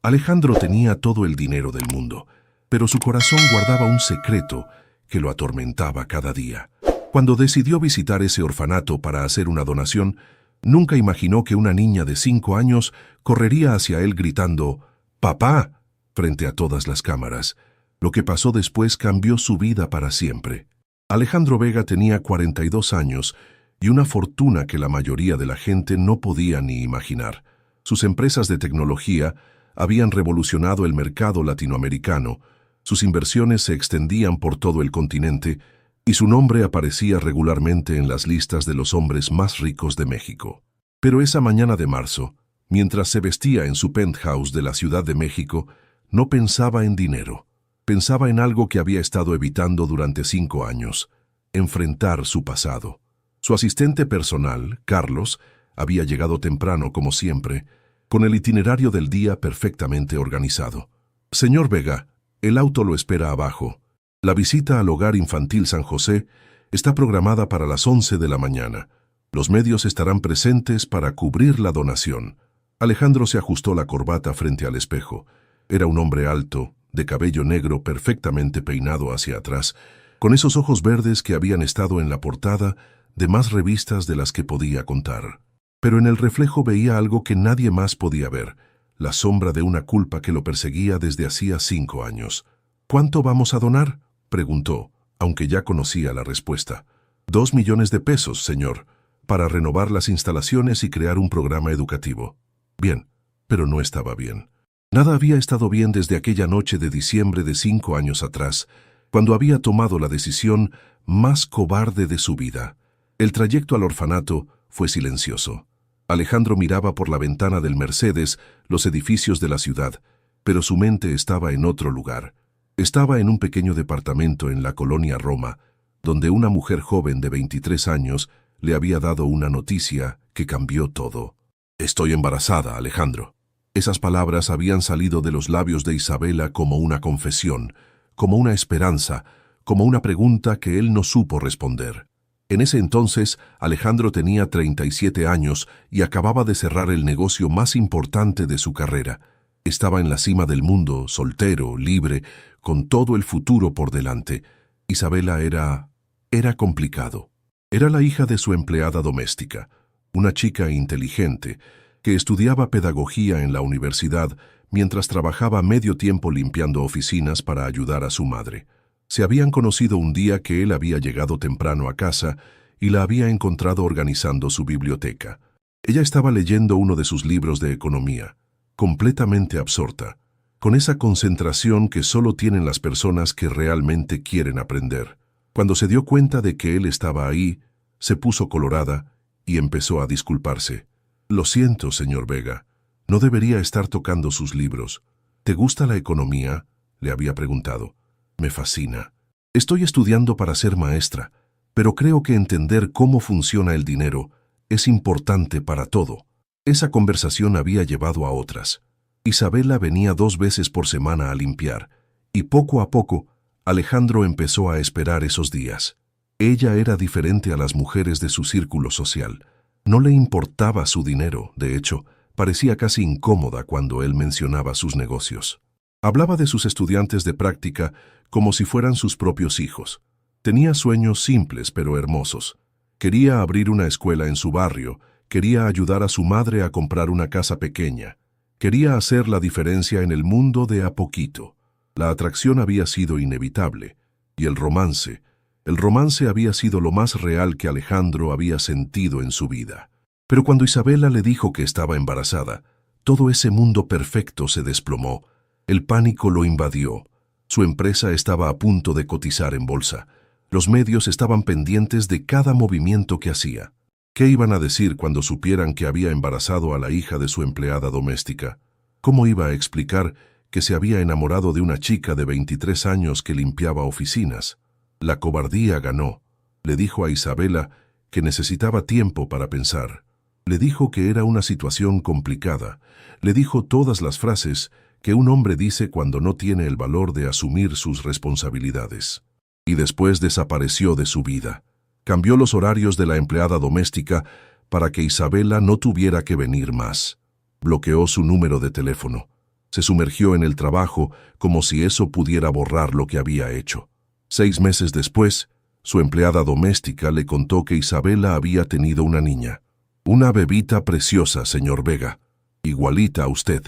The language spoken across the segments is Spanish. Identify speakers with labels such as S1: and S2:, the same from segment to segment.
S1: Alejandro tenía todo el dinero del mundo, pero su corazón guardaba un secreto que lo atormentaba cada día. Cuando decidió visitar ese orfanato para hacer una donación, nunca imaginó que una niña de 5 años correría hacia él gritando «¡Papá!» frente a todas las cámaras. Lo que pasó después cambió su vida para siempre. Alejandro Vega tenía 42 años y una fortuna que la mayoría de la gente no podía ni imaginar. Sus empresas de tecnología habían revolucionado el mercado latinoamericano, sus inversiones se extendían por todo el continente y su nombre aparecía regularmente en las listas de los hombres más ricos de México. Pero esa mañana de marzo, mientras se vestía en su penthouse de la Ciudad de México, no pensaba en dinero. Pensaba en algo que había estado evitando durante 5 años, enfrentar su pasado. Su asistente personal, Carlos, había llegado temprano como siempre, con el itinerario del día perfectamente organizado. «Señor Vega, el auto lo espera abajo. La visita al Hogar Infantil San José está programada para las 11 de la mañana. Los medios estarán presentes para cubrir la donación». Alejandro se ajustó la corbata frente al espejo. Era un hombre alto, de cabello negro perfectamente peinado hacia atrás, con esos ojos verdes que habían estado en la portada de más revistas de las que podía contar. Pero en el reflejo veía algo que nadie más podía ver, la sombra de una culpa que lo perseguía desde hacía 5 años. «¿Cuánto vamos a donar?», preguntó, aunque ya conocía la respuesta. «2 millones de pesos, señor, para renovar las instalaciones y crear un programa educativo». Bien, pero no estaba bien. Nada había estado bien desde aquella noche de diciembre de 5 años atrás, cuando había tomado la decisión más cobarde de su vida. El trayecto al orfanato fue silencioso. Alejandro miraba por la ventana del Mercedes los edificios de la ciudad, pero su mente estaba en otro lugar. Estaba en un pequeño departamento en la colonia Roma, donde una mujer joven de 23 años le había dado una noticia que cambió todo. «Estoy embarazada, Alejandro». Esas palabras habían salido de los labios de Isabela como una confesión, como una esperanza, como una pregunta que él no supo responder. En ese entonces, Alejandro tenía 37 años y acababa de cerrar el negocio más importante de su carrera. Estaba en la cima del mundo, soltero, libre, con todo el futuro por delante. Isabela era complicado. Era la hija de su empleada doméstica, una chica inteligente, que estudiaba pedagogía en la universidad mientras trabajaba medio tiempo limpiando oficinas para ayudar a su madre. Se habían conocido un día que él había llegado temprano a casa y la había encontrado organizando su biblioteca. Ella estaba leyendo uno de sus libros de economía, completamente absorta, con esa concentración que solo tienen las personas que realmente quieren aprender. Cuando se dio cuenta de que él estaba ahí, se puso colorada y empezó a disculparse. «Lo siento, señor Vega, no debería estar tocando sus libros. ¿Te gusta la economía?», le había preguntado. «Me fascina. Estoy estudiando para ser maestra, pero creo que entender cómo funciona el dinero es importante para todo». Esa conversación había llevado a otras. Isabela venía 2 veces por semana a limpiar, y poco a poco Alejandro empezó a esperar esos días. Ella era diferente a las mujeres de su círculo social. No le importaba su dinero, de hecho, parecía casi incómoda cuando él mencionaba sus negocios. Hablaba de sus estudiantes de práctica como si fueran sus propios hijos. Tenía sueños simples pero hermosos. Quería abrir una escuela en su barrio, quería ayudar a su madre a comprar una casa pequeña. Quería hacer la diferencia en el mundo de a poquito. La atracción había sido inevitable, y el romance había sido lo más real que Alejandro había sentido en su vida. Pero cuando Isabela le dijo que estaba embarazada, todo ese mundo perfecto se desplomó. El pánico lo invadió. Su empresa estaba a punto de cotizar en bolsa. Los medios estaban pendientes de cada movimiento que hacía. ¿Qué iban a decir cuando supieran que había embarazado a la hija de su empleada doméstica? ¿Cómo iba a explicar que se había enamorado de una chica de 23 años que limpiaba oficinas? La cobardía ganó. Le dijo a Isabela que necesitaba tiempo para pensar. Le dijo que era una situación complicada. Le dijo todas las frases que un hombre dice cuando no tiene el valor de asumir sus responsabilidades. Y después desapareció de su vida. Cambió los horarios de la empleada doméstica para que Isabela no tuviera que venir más. Bloqueó su número de teléfono. Se sumergió en el trabajo como si eso pudiera borrar lo que había hecho. 6 meses después, su empleada doméstica le contó que Isabela había tenido una niña. Una bebita preciosa, señor Vega, igualita a usted.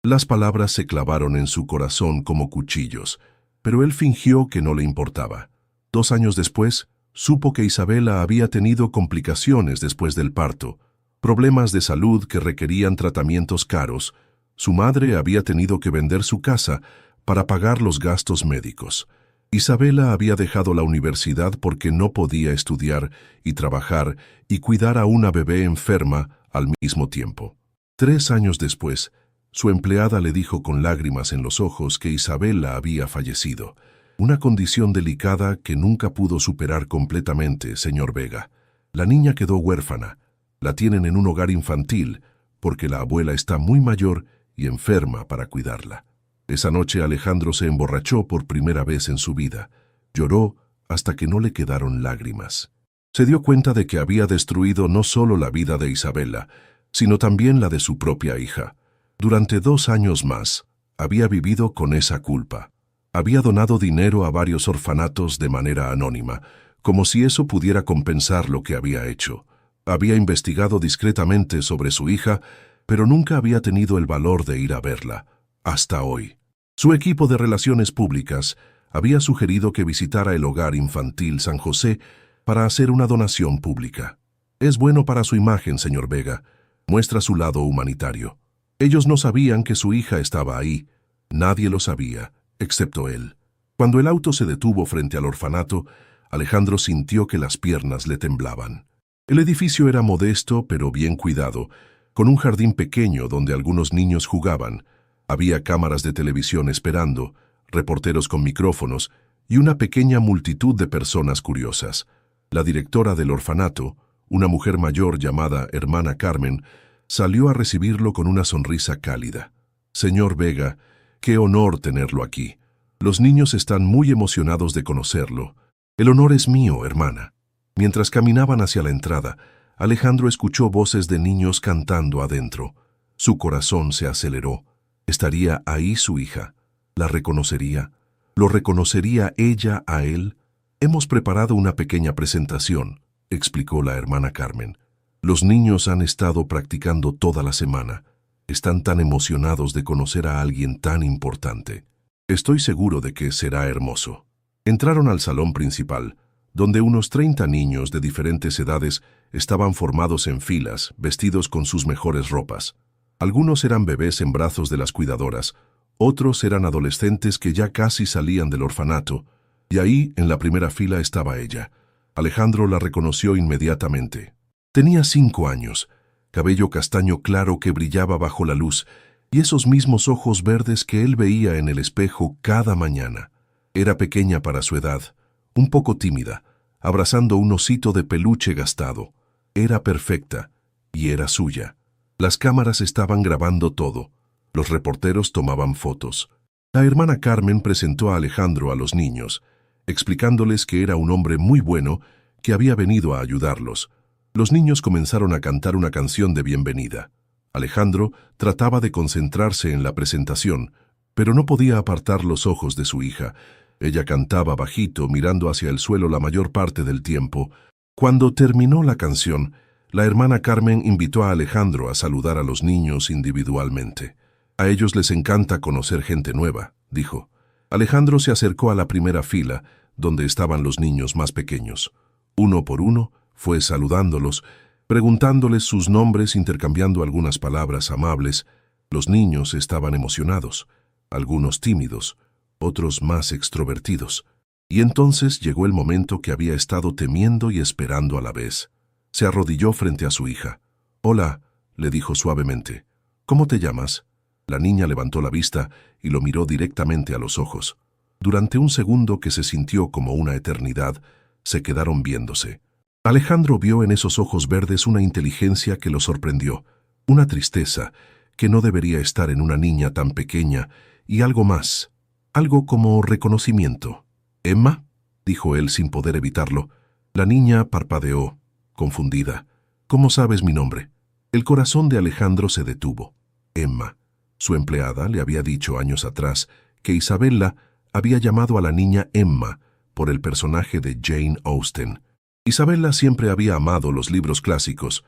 S1: Las palabras se clavaron en su corazón como cuchillos, pero él fingió que no le importaba. 2 años después, supo que Isabela había tenido complicaciones después del parto, problemas de salud que requerían tratamientos caros. Su madre había tenido que vender su casa para pagar los gastos médicos. Isabela había dejado la universidad porque no podía estudiar y trabajar y cuidar a una bebé enferma al mismo tiempo. 3 años después, su empleada le dijo con lágrimas en los ojos que Isabela había fallecido. Una condición delicada que nunca pudo superar completamente, señor Vega. La niña quedó huérfana. La tienen en un hogar infantil porque la abuela está muy mayor y enferma para cuidarla. Esa noche Alejandro se emborrachó por primera vez en su vida. Lloró hasta que no le quedaron lágrimas. Se dio cuenta de que había destruido no solo la vida de Isabela, sino también la de su propia hija. Durante 2 años más, había vivido con esa culpa. Había donado dinero a varios orfanatos de manera anónima, como si eso pudiera compensar lo que había hecho. Había investigado discretamente sobre su hija, pero nunca había tenido el valor de ir a verla. Hasta hoy. Su equipo de relaciones públicas había sugerido que visitara el Hogar Infantil San José para hacer una donación pública. Es bueno para su imagen, señor Vega. Muestra su lado humanitario. Ellos no sabían que su hija estaba ahí. Nadie lo sabía, excepto él. Cuando el auto se detuvo frente al orfanato, Alejandro sintió que las piernas le temblaban. El edificio era modesto pero bien cuidado, con un jardín pequeño donde algunos niños jugaban. Había cámaras de televisión esperando, reporteros con micrófonos y una pequeña multitud de personas curiosas. La directora del orfanato, una mujer mayor llamada Hermana Carmen, salió a recibirlo con una sonrisa cálida. Señor Vega, qué honor tenerlo aquí. Los niños están muy emocionados de conocerlo. El honor es mío, hermana. Mientras caminaban hacia la entrada, Alejandro escuchó voces de niños cantando adentro. Su corazón se aceleró. ¿Estaría ahí su hija? ¿La reconocería? ¿Lo reconocería ella a él? Hemos preparado una pequeña presentación, explicó la hermana Carmen. Los niños han estado practicando toda la semana. Están tan emocionados de conocer a alguien tan importante. Estoy seguro de que será hermoso. Entraron al salón principal, donde unos 30 niños de diferentes edades estaban formados en filas, vestidos con sus mejores ropas. Algunos eran bebés en brazos de las cuidadoras, otros eran adolescentes que ya casi salían del orfanato, y ahí, en la primera fila, estaba ella. Alejandro la reconoció inmediatamente. Tenía 5 años, cabello castaño claro que brillaba bajo la luz, y esos mismos ojos verdes que él veía en el espejo cada mañana. Era pequeña para su edad, un poco tímida, abrazando un osito de peluche gastado. Era perfecta, y era suya. Las cámaras estaban grabando todo. Los reporteros tomaban fotos. La hermana Carmen presentó a Alejandro a los niños, explicándoles que era un hombre muy bueno que había venido a ayudarlos. Los niños comenzaron a cantar una canción de bienvenida. Alejandro trataba de concentrarse en la presentación, pero no podía apartar los ojos de su hija. Ella cantaba bajito, mirando hacia el suelo la mayor parte del tiempo. Cuando terminó la canción, la hermana Carmen invitó a Alejandro a saludar a los niños individualmente. A ellos les encanta conocer gente nueva, dijo. Alejandro se acercó a la primera fila, donde estaban los niños más pequeños. Uno por uno, fue saludándolos, preguntándoles sus nombres, intercambiando algunas palabras amables. Los niños estaban emocionados, algunos tímidos, otros más extrovertidos. Y entonces llegó el momento que había estado temiendo y esperando a la vez. Se arrodilló frente a su hija. «Hola», le dijo suavemente. «¿Cómo te llamas?» La niña levantó la vista y lo miró directamente a los ojos. Durante un segundo que se sintió como una eternidad, se quedaron viéndose. Alejandro vio en esos ojos verdes una inteligencia que lo sorprendió, una tristeza que no debería estar en una niña tan pequeña, y algo más, algo como reconocimiento. «¿Emma?», dijo él sin poder evitarlo. La niña parpadeó, confundida. «¿Cómo sabes mi nombre?». El corazón de Alejandro se detuvo. «Emma». Su empleada le había dicho años atrás que Isabella había llamado a la niña Emma por el personaje de Jane Austen. Isabella siempre había amado los libros clásicos.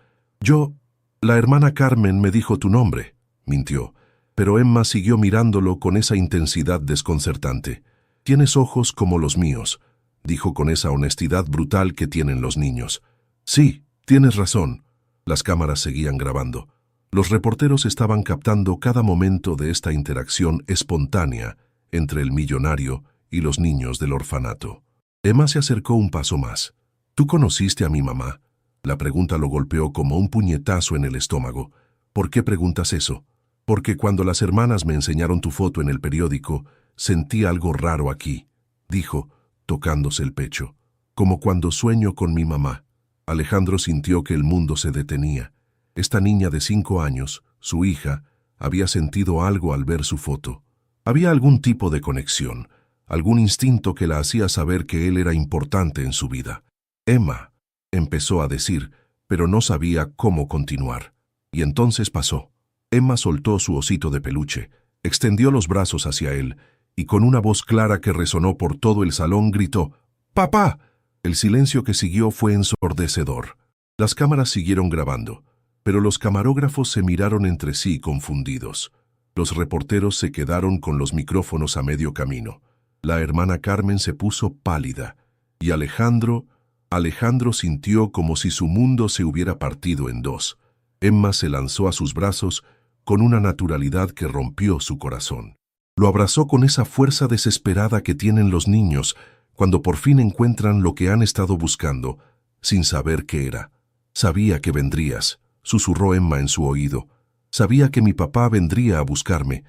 S1: La hermana Carmen me dijo tu nombre, mintió, pero Emma siguió mirándolo con esa intensidad desconcertante. Tienes ojos como los míos, dijo con esa honestidad brutal que tienen los niños. Sí, tienes razón. Las cámaras seguían grabando. Los reporteros estaban captando cada momento de esta interacción espontánea entre el millonario y los niños del orfanato. Emma se acercó un paso más. ¿Tú conociste a mi mamá? La pregunta lo golpeó como un puñetazo en el estómago. ¿Por qué preguntas eso? Porque cuando las hermanas me enseñaron tu foto en el periódico, sentí algo raro aquí, dijo, tocándose el pecho. Como cuando sueño con mi mamá. Alejandro sintió que el mundo se detenía. Esta niña de 5 años, su hija, había sentido algo al ver su foto. Había algún tipo de conexión, algún instinto que la hacía saber que él era importante en su vida. Emma, empezó a decir, pero no sabía cómo continuar. Y entonces pasó. Emma soltó su osito de peluche, extendió los brazos hacia él, y con una voz clara que resonó por todo el salón gritó, ¡Papá! El silencio que siguió fue ensordecedor. Las cámaras siguieron grabando, pero los camarógrafos se miraron entre sí confundidos. Los reporteros se quedaron con los micrófonos a medio camino. La hermana Carmen se puso pálida, y Alejandro sintió como si su mundo se hubiera partido en dos. Emma se lanzó a sus brazos con una naturalidad que rompió su corazón. Lo abrazó con esa fuerza desesperada que tienen los niños cuando por fin encuentran lo que han estado buscando, sin saber qué era. Sabía que vendrías, susurró Emma en su oído. Sabía que mi papá vendría a buscarme.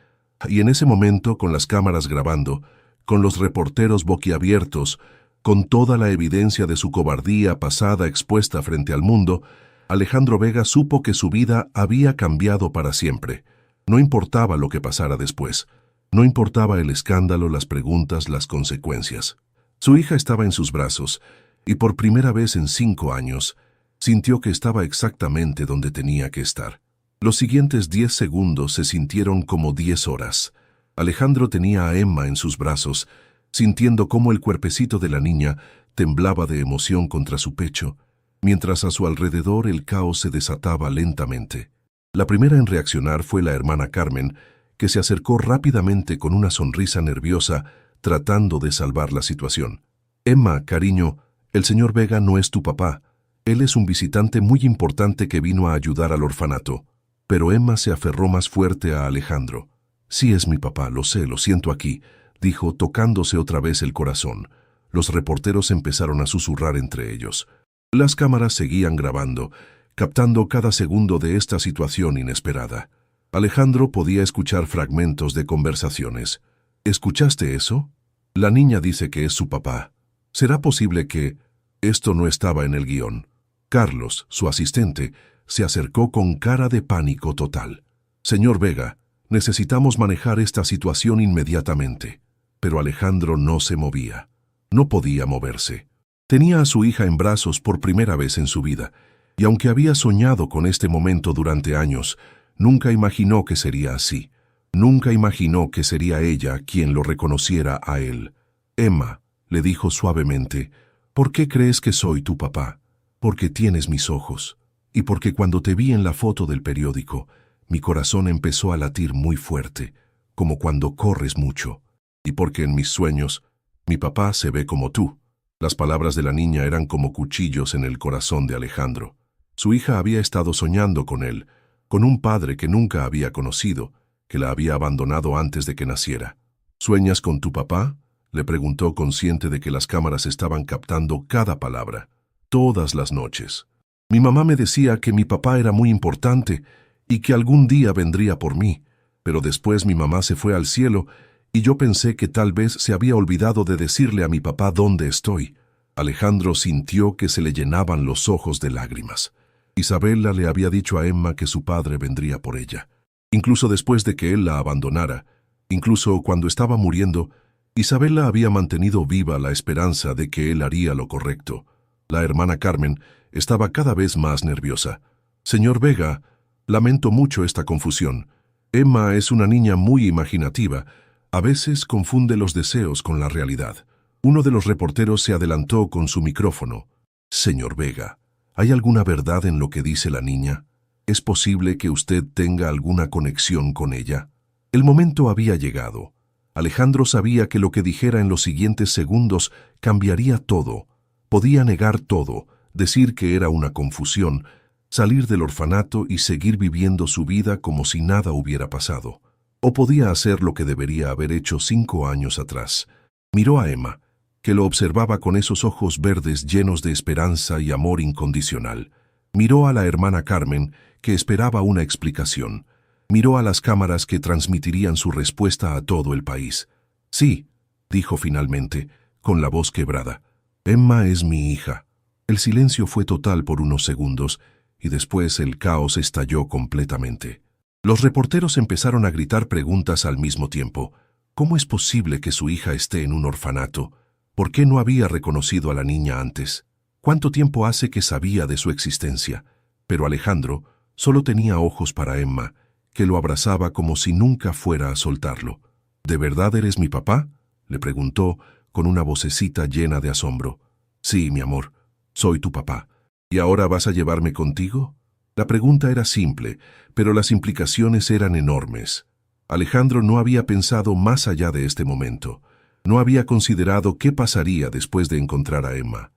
S1: Y en ese momento, con las cámaras grabando, con los reporteros boquiabiertos, con toda la evidencia de su cobardía pasada expuesta frente al mundo, Alejandro Vega supo que su vida había cambiado para siempre. No importaba lo que pasara después. No importaba el escándalo, las preguntas, las consecuencias. Su hija estaba en sus brazos, y por primera vez en 5 años, sintió que estaba exactamente donde tenía que estar. Los siguientes 10 segundos se sintieron como 10 horas. Alejandro tenía a Emma en sus brazos, sintiendo cómo el cuerpecito de la niña temblaba de emoción contra su pecho, mientras a su alrededor el caos se desataba lentamente. La primera en reaccionar fue la hermana Carmen, que se acercó rápidamente con una sonrisa nerviosa, tratando de salvar la situación. Emma, cariño, el señor Vega no es tu papá. Él es un visitante muy importante que vino a ayudar al orfanato. Pero Emma se aferró más fuerte a Alejandro. Sí es mi papá, lo sé, lo siento aquí, dijo, tocándose otra vez el corazón. Los reporteros empezaron a susurrar entre ellos. Las cámaras seguían grabando, captando cada segundo de esta situación inesperada. Alejandro podía escuchar fragmentos de conversaciones. ¿Escuchaste eso? La niña dice que es su papá. ¿Será posible que...? Esto no estaba en el guión. Carlos, su asistente, se acercó con cara de pánico total. Señor Vega, necesitamos manejar esta situación inmediatamente. Pero Alejandro no se movía. No podía moverse. Tenía a su hija en brazos por primera vez en su vida, y aunque había soñado con este momento durante años, nunca imaginó que sería así. Nunca imaginó que sería ella quien lo reconociera a él. Emma, le dijo suavemente, ¿por qué crees que soy tu papá? Porque tienes mis ojos, y porque cuando te vi en la foto del periódico, mi corazón empezó a latir muy fuerte, como cuando corres mucho, y porque en mis sueños, mi papá se ve como tú. Las palabras de la niña eran como cuchillos en el corazón de Alejandro. Su hija había estado soñando con él, con un padre que nunca había conocido, que la había abandonado antes de que naciera. ¿Sueñas con tu papá?, le preguntó, consciente de que las cámaras estaban captando cada palabra. Todas las noches. Mi mamá me decía que mi papá era muy importante y que algún día vendría por mí, pero después mi mamá se fue al cielo y yo pensé que tal vez se había olvidado de decirle a mi papá dónde estoy. Alejandro sintió que se le llenaban los ojos de lágrimas. Isabella le había dicho a Emma que su padre vendría por ella. Incluso después de que él la abandonara, incluso cuando estaba muriendo, Isabella había mantenido viva la esperanza de que él haría lo correcto. La hermana Carmen estaba cada vez más nerviosa. Señor Vega, lamento mucho esta confusión. Emma es una niña muy imaginativa. A veces confunde los deseos con la realidad. Uno de los reporteros se adelantó con su micrófono. Señor Vega, ¿hay alguna verdad en lo que dice la niña? ¿Es posible que usted tenga alguna conexión con ella? El momento había llegado. Alejandro sabía que lo que dijera en los siguientes segundos cambiaría todo. Podía negar todo, decir que era una confusión, salir del orfanato y seguir viviendo su vida como si nada hubiera pasado. O podía hacer lo que debería haber hecho 5 años atrás. Miró a Emma, que lo observaba con esos ojos verdes llenos de esperanza y amor incondicional. Miró a la hermana Carmen, que esperaba una explicación. Miró a las cámaras que transmitirían su respuesta a todo el país. Sí, dijo finalmente, con la voz quebrada. Emma es mi hija. El silencio fue total por unos segundos, y después el caos estalló completamente. Los reporteros empezaron a gritar preguntas al mismo tiempo. ¿Cómo es posible que su hija esté en un orfanato? ¿Por qué no había reconocido a la niña antes? ¿Cuánto tiempo hace que sabía de su existencia? Pero Alejandro solo tenía ojos para Emma, que lo abrazaba como si nunca fuera a soltarlo. ¿De verdad eres mi papá?, le preguntó con una vocecita llena de asombro. Sí, mi amor, soy tu papá. ¿Y ahora vas a llevarme contigo? La pregunta era simple, pero las implicaciones eran enormes. Alejandro no había pensado más allá de este momento. No había considerado qué pasaría después de encontrar a Emma.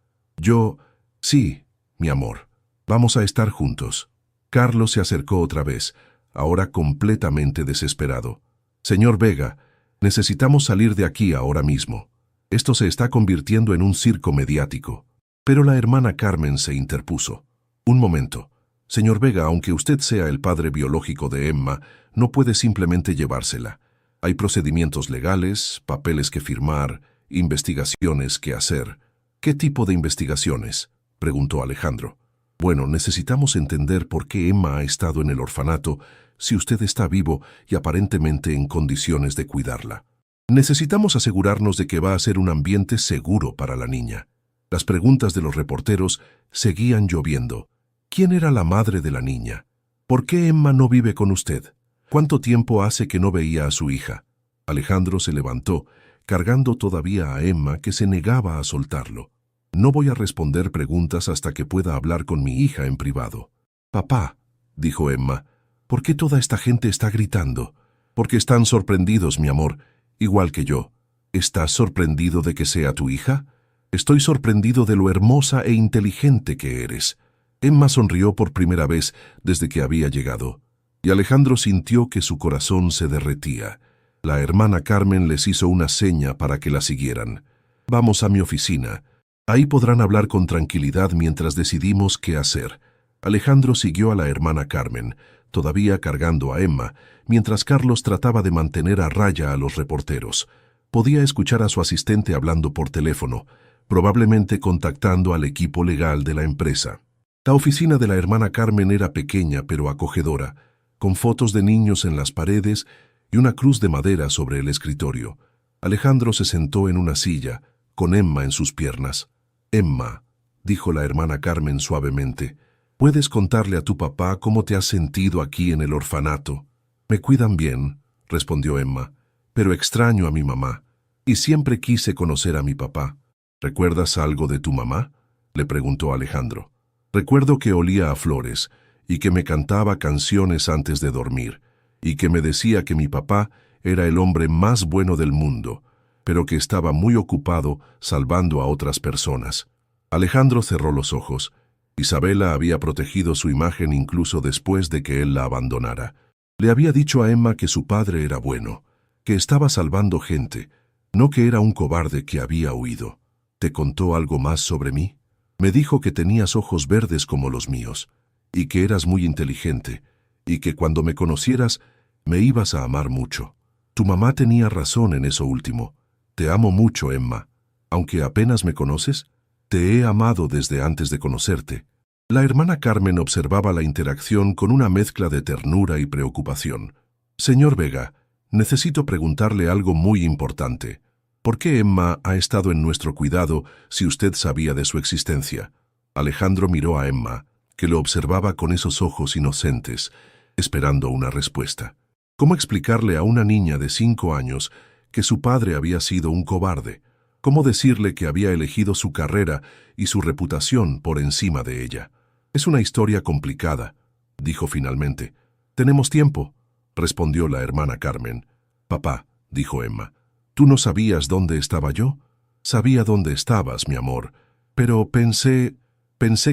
S1: Sí, mi amor, vamos a estar juntos. Carlos se acercó otra vez, ahora completamente desesperado. Señor Vega, necesitamos salir de aquí ahora mismo. Esto se está convirtiendo en un circo mediático. Pero la hermana Carmen se interpuso. Un momento. Señor Vega, aunque usted sea el padre biológico de Emma, no puede simplemente llevársela. Hay procedimientos legales, papeles que firmar, investigaciones que hacer. ¿Qué tipo de investigaciones?, preguntó Alejandro. Bueno, necesitamos entender por qué Emma ha estado en el orfanato si usted está vivo y aparentemente en condiciones de cuidarla. Necesitamos asegurarnos de que va a ser un ambiente seguro para la niña. Las preguntas de los reporteros seguían lloviendo. ¿Quién era la madre de la niña? ¿Por qué Emma no vive con usted? ¿Cuánto tiempo hace que no veía a su hija? Alejandro se levantó, cargando todavía a Emma, que se negaba a soltarlo. No voy a responder preguntas hasta que pueda hablar con mi hija en privado. Papá, dijo Emma, ¿por qué toda esta gente está gritando? Porque están sorprendidos, mi amor, igual que yo. ¿Estás sorprendido de que sea tu hija? Estoy sorprendido de lo hermosa e inteligente que eres. Emma sonrió por primera vez desde que había llegado, y Alejandro sintió que su corazón se derretía. La hermana Carmen les hizo una seña para que la siguieran. Vamos a mi oficina. Ahí podrán hablar con tranquilidad mientras decidimos qué hacer. Alejandro siguió a la hermana Carmen, todavía cargando a Emma, mientras Carlos trataba de mantener a raya a los reporteros. Podía escuchar a su asistente hablando por teléfono, probablemente contactando al equipo legal de la empresa. La oficina de la hermana Carmen era pequeña pero acogedora, con fotos de niños en las paredes y una cruz de madera sobre el escritorio. Alejandro se sentó en una silla, con Emma en sus piernas. Emma, dijo la hermana Carmen suavemente, ¿puedes contarle a tu papá cómo te has sentido aquí en el orfanato? Me cuidan bien, respondió Emma, pero extraño a mi mamá, y siempre quise conocer a mi papá. ¿Recuerdas algo de tu mamá?, le preguntó Alejandro. Recuerdo que olía a flores y que me cantaba canciones antes de dormir, y que me decía que mi papá era el hombre más bueno del mundo, pero que estaba muy ocupado salvando a otras personas. Alejandro cerró los ojos. Isabela había protegido su imagen incluso después de que él la abandonara. Le había dicho a Emma que su padre era bueno, que estaba salvando gente, no que era un cobarde que había huido. ¿Te contó algo más sobre mí? Me dijo que tenías ojos verdes como los míos, y que eras muy inteligente, y que cuando me conocieras me ibas a amar mucho. Tu mamá tenía razón en eso último. Te amo mucho, Emma. Aunque apenas me conoces, te he amado desde antes de conocerte. La hermana Carmen observaba la interacción con una mezcla de ternura y preocupación. Señor Vega, necesito preguntarle algo muy importante. ¿Por qué Emma ha estado en nuestro cuidado si usted sabía de su existencia? Alejandro miró a Emma, que lo observaba con esos ojos inocentes, esperando una respuesta. ¿Cómo explicarle a una niña de 5 años que su padre había sido un cobarde? ¿Cómo decirle que había elegido su carrera y su reputación por encima de ella? Es una historia complicada, dijo finalmente. «Tenemos tiempo», respondió la hermana Carmen. «Papá», dijo Emma, «¿tú no sabías dónde estaba yo?» «Sabía dónde estabas, mi amor, pero pensé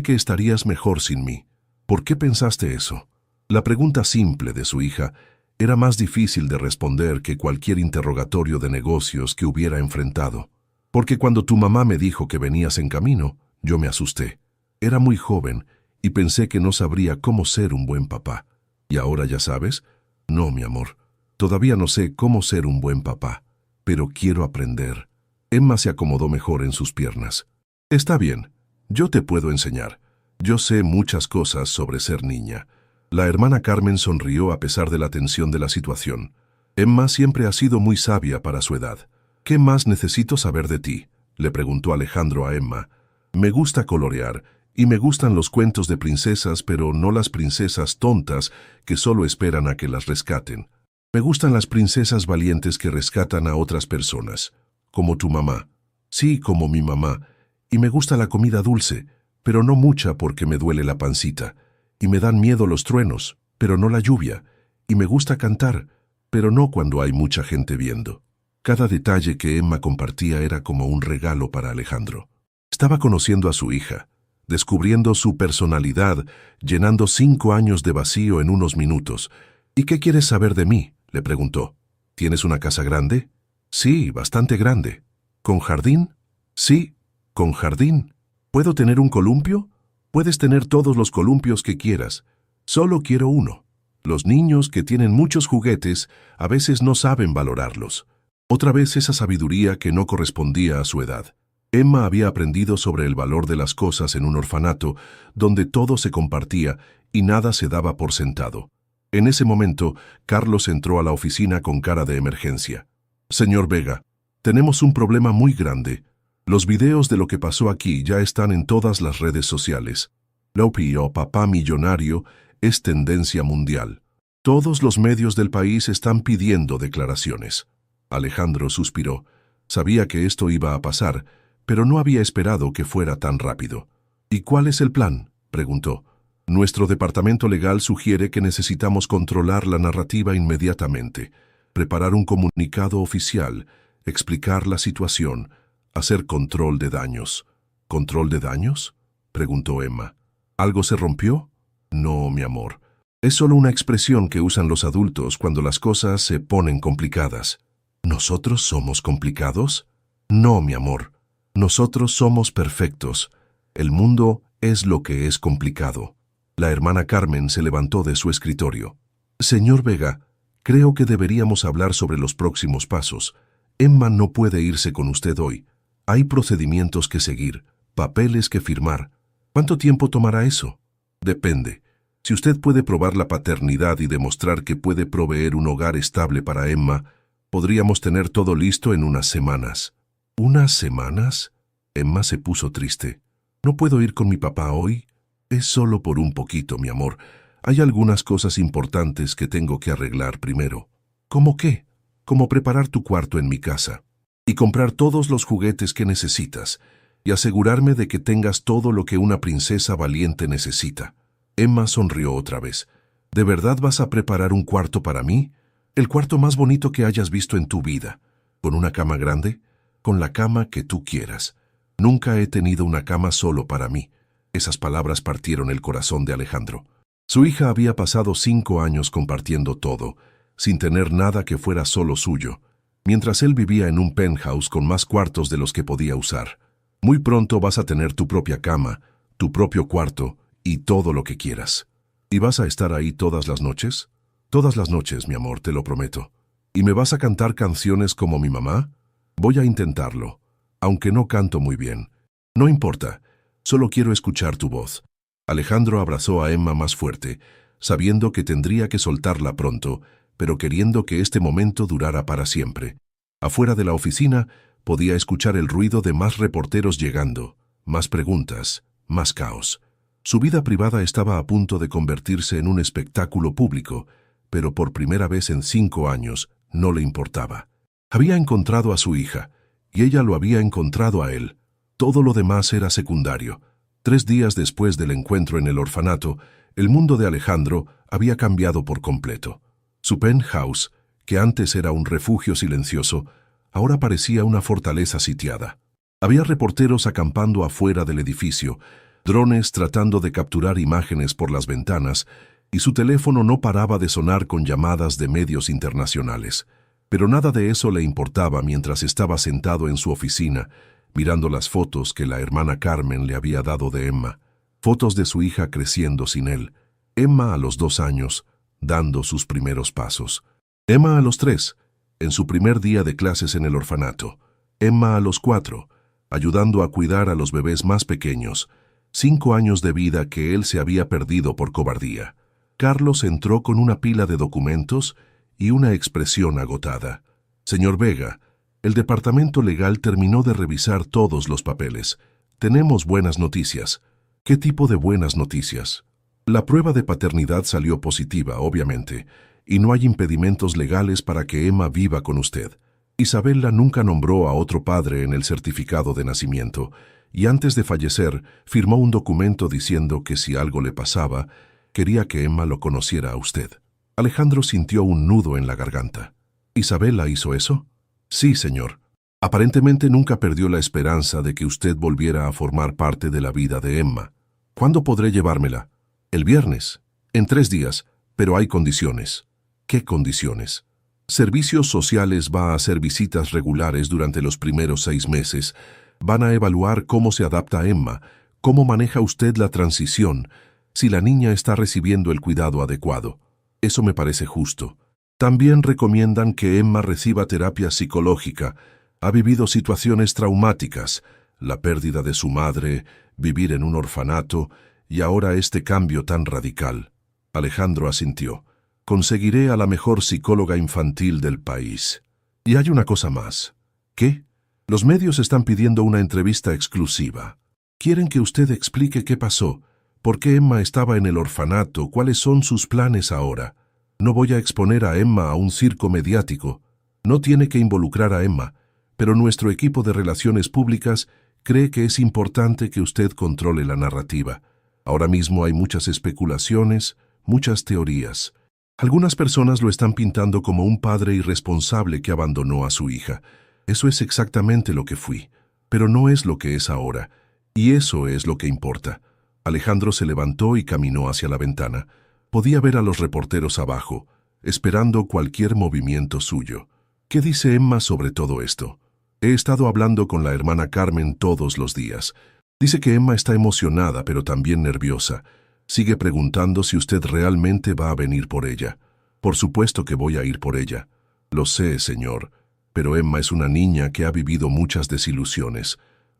S1: que estarías mejor sin mí». «¿Por qué pensaste eso?» La pregunta simple de su hija era más difícil de responder que cualquier interrogatorio de negocios que hubiera enfrentado. «Porque cuando tu mamá me dijo que venías en camino, yo me asusté. Era muy joven y pensé que no sabría cómo ser un buen papá. ¿Y ahora ya sabes?» «No, mi amor, todavía no sé cómo ser un buen papá, pero quiero aprender». Emma se acomodó mejor en sus piernas. «Está bien, yo te puedo enseñar. Yo sé muchas cosas sobre ser niña». La hermana Carmen sonrió a pesar de la tensión de la situación. Emma siempre ha sido muy sabia para su edad. «¿Qué más necesito saber de ti?», le preguntó Alejandro a Emma. «Me gusta colorear y me gustan los cuentos de princesas, pero no las princesas tontas que solo esperan a que las rescaten. Me gustan las princesas valientes que rescatan a otras personas, como tu mamá». «Sí, como mi mamá. Y me gusta la comida dulce, pero no mucha porque me duele la pancita. Y me dan miedo los truenos, pero no la lluvia. Y me gusta cantar, pero no cuando hay mucha gente viendo». Cada detalle que Emma compartía era como un regalo para Alejandro. Estaba conociendo a su hija, descubriendo su personalidad, llenando 5 años de vacío en unos minutos. «¿Y qué quieres saber de mí?», le preguntó. «¿Tienes una casa grande?» «Sí, bastante grande». «¿Con jardín?» «Sí, con jardín». «¿Puedo tener un columpio?» «Puedes tener todos los columpios que quieras. Solo quiero uno». Los niños que tienen muchos juguetes a veces no saben valorarlos. Otra vez esa sabiduría que no correspondía a su edad. Emma había aprendido sobre el valor de las cosas en un orfanato donde todo se compartía y nada se daba por sentado. En ese momento, Carlos entró a la oficina con cara de emergencia. «Señor Vega, tenemos un problema muy grande. Los videos de lo que pasó aquí ya están en todas las redes sociales. Lopi o papá millonario es tendencia mundial. Todos los medios del país están pidiendo declaraciones». Alejandro suspiró. Sabía que esto iba a pasar, pero no había esperado que fuera tan rápido. «¿Y cuál es el plan?», preguntó. «Nuestro departamento legal sugiere que necesitamos controlar la narrativa inmediatamente, preparar un comunicado oficial, explicar la situación, hacer control de daños». «¿Control de daños?», preguntó Emma. «¿Algo se rompió?» «No, mi amor. Es solo una expresión que usan los adultos cuando las cosas se ponen complicadas». «¿Nosotros somos complicados?» «No, mi amor. Nosotros somos perfectos. El mundo es lo que es complicado». La hermana Carmen se levantó de su escritorio. «Señor Vega, creo que deberíamos hablar sobre los próximos pasos. Emma no puede irse con usted hoy. Hay procedimientos que seguir, papeles que firmar. ¿Cuánto tiempo tomará eso?» «Depende. Si usted puede probar la paternidad y demostrar que puede proveer un hogar estable para Emma, podríamos tener todo listo en unas semanas». «¿Unas semanas?». Emma se puso triste. «¿No puedo ir con mi papá hoy?» «Es solo por un poquito, mi amor. Hay algunas cosas importantes que tengo que arreglar primero». «¿Cómo qué?». «Como preparar tu cuarto en mi casa. Y comprar todos los juguetes que necesitas. Y asegurarme de que tengas todo lo que una princesa valiente necesita». Emma sonrió otra vez. «¿De verdad vas a preparar un cuarto para mí? El cuarto más bonito que hayas visto en tu vida. ¿Con una cama grande?» «Con la cama que tú quieras. Nunca he tenido una cama solo para mí». Esas palabras partieron el corazón de Alejandro. Su hija había pasado 5 años compartiendo todo, sin tener nada que fuera solo suyo, mientras él vivía en un penthouse con más cuartos de los que podía usar. «Muy pronto vas a tener tu propia cama, tu propio cuarto y todo lo que quieras». «¿Y vas a estar ahí todas las noches?» «Todas las noches, mi amor, te lo prometo». «¿Y me vas a cantar canciones como mi mamá?» «Voy a intentarlo, aunque no canto muy bien». «No importa, solo quiero escuchar tu voz». Alejandro abrazó a Emma más fuerte, sabiendo que tendría que soltarla pronto, pero queriendo que este momento durara para siempre. Afuera de la oficina podía escuchar el ruido de más reporteros llegando, más preguntas, más caos. Su vida privada estaba a punto de convertirse en un espectáculo público, pero por primera vez en 5 años no le importaba. Había encontrado a su hija, y ella lo había encontrado a él. Todo lo demás era secundario. 3 días después del encuentro en el orfanato, el mundo de Alejandro había cambiado por completo. Su penthouse, que antes era un refugio silencioso, ahora parecía una fortaleza sitiada. Había reporteros acampando afuera del edificio, drones tratando de capturar imágenes por las ventanas, y su teléfono no paraba de sonar con llamadas de medios internacionales. Pero nada de eso le importaba mientras estaba sentado en su oficina, mirando las fotos que la hermana Carmen le había dado de Emma. Fotos de su hija creciendo sin él. Emma a los 2 años, dando sus primeros pasos. Emma a los 3, en su primer día de clases en el orfanato. Emma a los 4, ayudando a cuidar a los bebés más pequeños. 5 años de vida que él se había perdido por cobardía. Carlos entró con una pila de documentos y una expresión agotada. Señor Vega, el departamento legal terminó de revisar todos los papeles. Tenemos buenas noticias. ¿Qué tipo de buenas noticias? La prueba de paternidad salió positiva, obviamente, y no hay impedimentos legales para que Emma viva con usted. Isabela nunca nombró a otro padre en el certificado de nacimiento, y antes de fallecer firmó un documento diciendo que si algo le pasaba, quería que Emma lo conociera a usted. Alejandro sintió un nudo en la garganta. ¿Isabela hizo eso? Sí, señor. Aparentemente nunca perdió la esperanza de que usted volviera a formar parte de la vida de Emma. ¿Cuándo podré llevármela? El viernes. En 3 días, pero hay condiciones. ¿Qué condiciones? Servicios sociales va a hacer visitas regulares durante los primeros 6 meses. Van a evaluar cómo se adapta Emma, cómo maneja usted la transición, si la niña está recibiendo el cuidado adecuado. Eso me parece justo. También recomiendan que Emma reciba terapia psicológica. Ha vivido situaciones traumáticas, la pérdida de su madre, vivir en un orfanato y ahora este cambio tan radical. Alejandro asintió. Conseguiré a la mejor psicóloga infantil del país. Y hay una cosa más. ¿Qué? Los medios están pidiendo una entrevista exclusiva. Quieren que usted explique qué pasó, por qué Emma estaba en el orfanato, cuáles son sus planes ahora. No voy a exponer a Emma a un circo mediático. No tiene que involucrar a Emma, pero nuestro equipo de relaciones públicas cree que es importante que usted controle la narrativa. Ahora mismo hay muchas especulaciones, muchas teorías. Algunas personas lo están pintando como un padre irresponsable que abandonó a su hija. Eso es exactamente lo que fui, pero no es lo que es ahora, y eso es lo que importa. Alejandro se levantó y caminó hacia la ventana. Podía ver a los reporteros abajo, esperando cualquier movimiento suyo. ¿Qué dice Emma sobre todo esto? He estado hablando con la hermana Carmen todos los días. Dice que Emma está emocionada, pero también nerviosa. Sigue preguntando si usted realmente va a venir por ella. Por supuesto que voy a ir por ella. Lo sé, señor, pero Emma es una niña que ha vivido muchas desilusiones.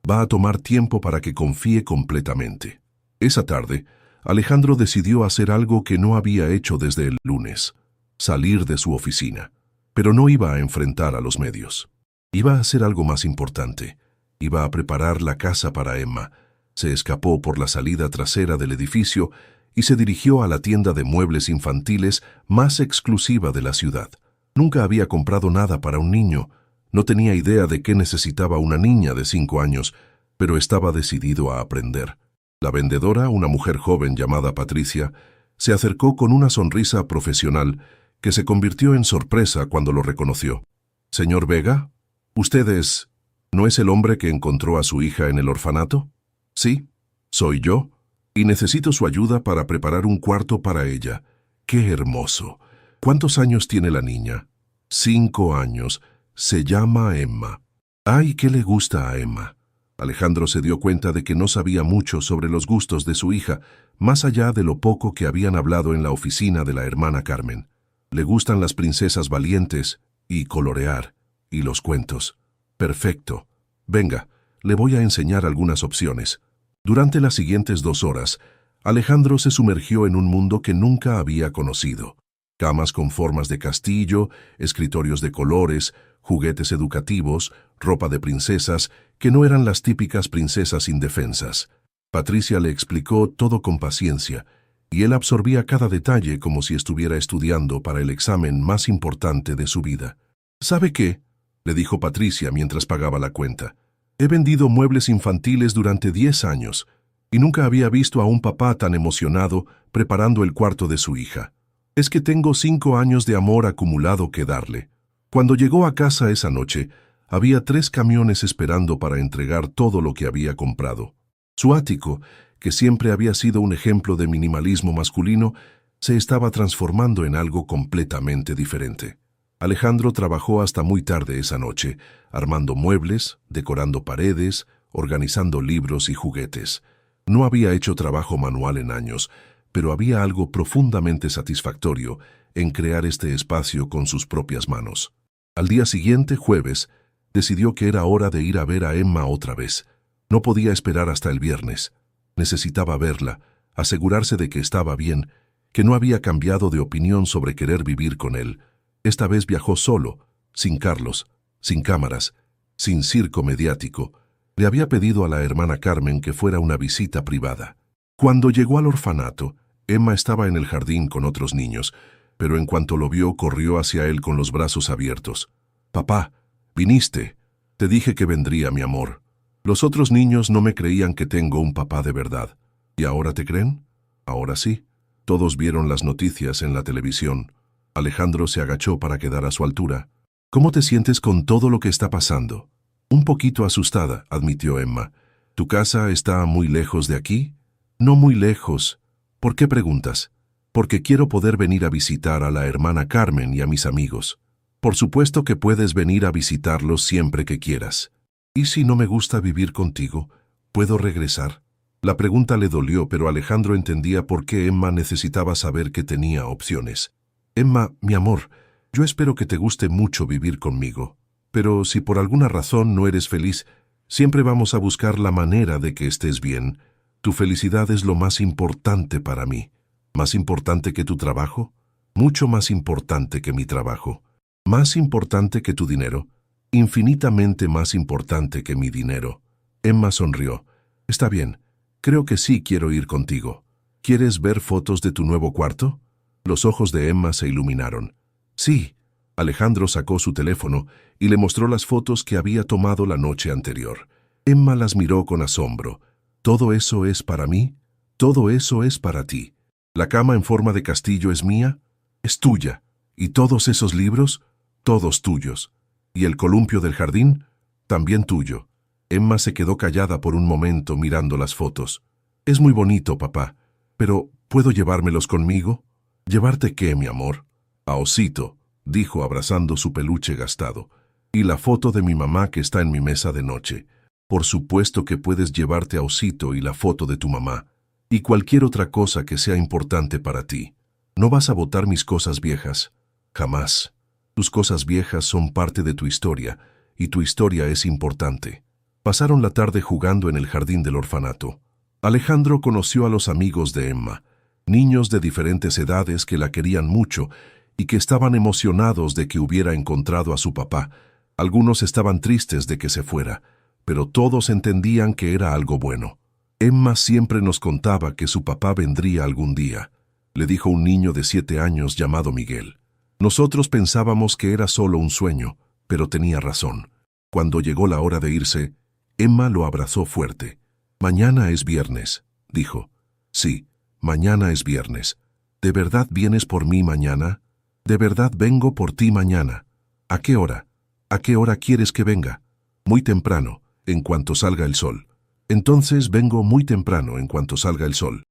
S1: Va a tomar tiempo para que confíe completamente. Esa tarde, Alejandro decidió hacer algo que no había hecho desde el lunes. Salir de su oficina. Pero no iba a enfrentar a los medios. Iba a hacer algo más importante. Iba a preparar la casa para Emma. Se escapó por la salida trasera del edificio y se dirigió a la tienda de muebles infantiles más exclusiva de la ciudad. Nunca había comprado nada para un niño. No tenía idea de qué necesitaba una niña de 5 años, pero estaba decidido a aprender. La vendedora, una mujer joven llamada Patricia, se acercó con una sonrisa profesional que se convirtió en sorpresa cuando lo reconoció. «Señor Vega, ¿usted es... ¿no es el hombre que encontró a su hija en el orfanato?» «Sí, soy yo, y necesito su ayuda para preparar un cuarto para ella. ¡Qué hermoso! ¿Cuántos años tiene la niña?» 5 años. Se llama Emma. «Ay, ¿qué le gusta a Emma?» Alejandro se dio cuenta de que no sabía mucho sobre los gustos de su hija, más allá de lo poco que habían hablado en la oficina de la hermana Carmen. Le gustan las princesas valientes, y colorear, y los cuentos. Perfecto. Venga, le voy a enseñar algunas opciones. Durante las siguientes 2 horas, Alejandro se sumergió en un mundo que nunca había conocido. Camas con formas de castillo, escritorios de colores, juguetes educativos, ropa de princesas, que no eran las típicas princesas indefensas. Patricia le explicó todo con paciencia, y él absorbía cada detalle como si estuviera estudiando para el examen más importante de su vida. ¿Sabe qué?, le dijo Patricia mientras pagaba la cuenta. He vendido muebles infantiles durante 10 años y nunca había visto a un papá tan emocionado preparando el cuarto de su hija. Es que tengo 5 años de amor acumulado que darle. Cuando llegó a casa esa noche, había 3 camiones esperando para entregar todo lo que había comprado. Su ático, que siempre había sido un ejemplo de minimalismo masculino, se estaba transformando en algo completamente diferente. Alejandro trabajó hasta muy tarde esa noche, armando muebles, decorando paredes, organizando libros y juguetes. No había hecho trabajo manual en años, pero había algo profundamente satisfactorio en crear este espacio con sus propias manos. Al día siguiente, jueves, decidió que era hora de ir a ver a Emma otra vez. No podía esperar hasta el viernes. Necesitaba verla, asegurarse de que estaba bien, que no había cambiado de opinión sobre querer vivir con él. Esta vez viajó solo, sin Carlos, sin cámaras, sin circo mediático. Le había pedido a la hermana Carmen que fuera una visita privada. Cuando llegó al orfanato, Emma estaba en el jardín con otros niños, pero en cuanto lo vio corrió hacia él con los brazos abiertos. «Papá, viniste. Te dije que vendría, mi amor. Los otros niños no me creían que tengo un papá de verdad. ¿Y ahora te creen? Ahora sí». Todos vieron las noticias en la televisión. Alejandro se agachó para quedar a su altura. «¿Cómo te sientes con todo lo que está pasando?» «Un poquito asustada», admitió Emma. «¿Tu casa está muy lejos de aquí?» «No muy lejos». «¿Por qué preguntas?» «Porque quiero poder venir a visitar a la hermana Carmen y a mis amigos». «Por supuesto que puedes venir a visitarlos siempre que quieras». «¿Y si no me gusta vivir contigo? ¿Puedo regresar?» La pregunta le dolió, pero Alejandro entendía por qué Emma necesitaba saber que tenía opciones. «Emma, mi amor, yo espero que te guste mucho vivir conmigo. Pero si por alguna razón no eres feliz, siempre vamos a buscar la manera de que estés bien. Tu felicidad es lo más importante para mí». «¿Más importante que tu trabajo?» «Mucho más importante que mi trabajo». «¿Más importante que tu dinero?» «Infinitamente más importante que mi dinero». Emma sonrió. «Está bien, creo que sí quiero ir contigo. ¿Quieres ver fotos de tu nuevo cuarto?» Los ojos de Emma se iluminaron. «Sí». Alejandro sacó su teléfono y le mostró las fotos que había tomado la noche anterior. Emma las miró con asombro. «¿Todo eso es para mí?» «Todo eso es para ti. La cama en forma de castillo es mía, es tuya. ¿Y todos esos libros?» «Todos tuyos. ¿Y el columpio del jardín?» «También tuyo». Emma se quedó callada por un momento mirando las fotos. «Es muy bonito, papá. Pero, ¿puedo llevármelos conmigo?» «¿Llevarte qué, mi amor?» «A Osito», dijo abrazando su peluche gastado. «Y la foto de mi mamá que está en mi mesa de noche». «Por supuesto que puedes llevarte a Osito y la foto de tu mamá. Y cualquier otra cosa que sea importante para ti. ¿No vas a botar mis cosas viejas?» «Jamás. Tus cosas viejas son parte de tu historia, y tu historia es importante». Pasaron la tarde jugando en el jardín del orfanato. Alejandro conoció a los amigos de Emma, niños de diferentes edades que la querían mucho y que estaban emocionados de que hubiera encontrado a su papá. Algunos estaban tristes de que se fuera, pero todos entendían que era algo bueno. «Emma siempre nos contaba que su papá vendría algún día», le dijo un niño de 7 años llamado Miguel. «Nosotros pensábamos que era solo un sueño, pero tenía razón». Cuando llegó la hora de irse, Emma lo abrazó fuerte. «Mañana es viernes», dijo. «Sí, mañana es viernes. ¿De verdad vienes por mí mañana?» «De verdad vengo por ti mañana». «¿A qué hora? ¿A qué hora quieres que venga?» «Muy temprano, en cuanto salga el sol». «Entonces vengo muy temprano, en cuanto salga el sol».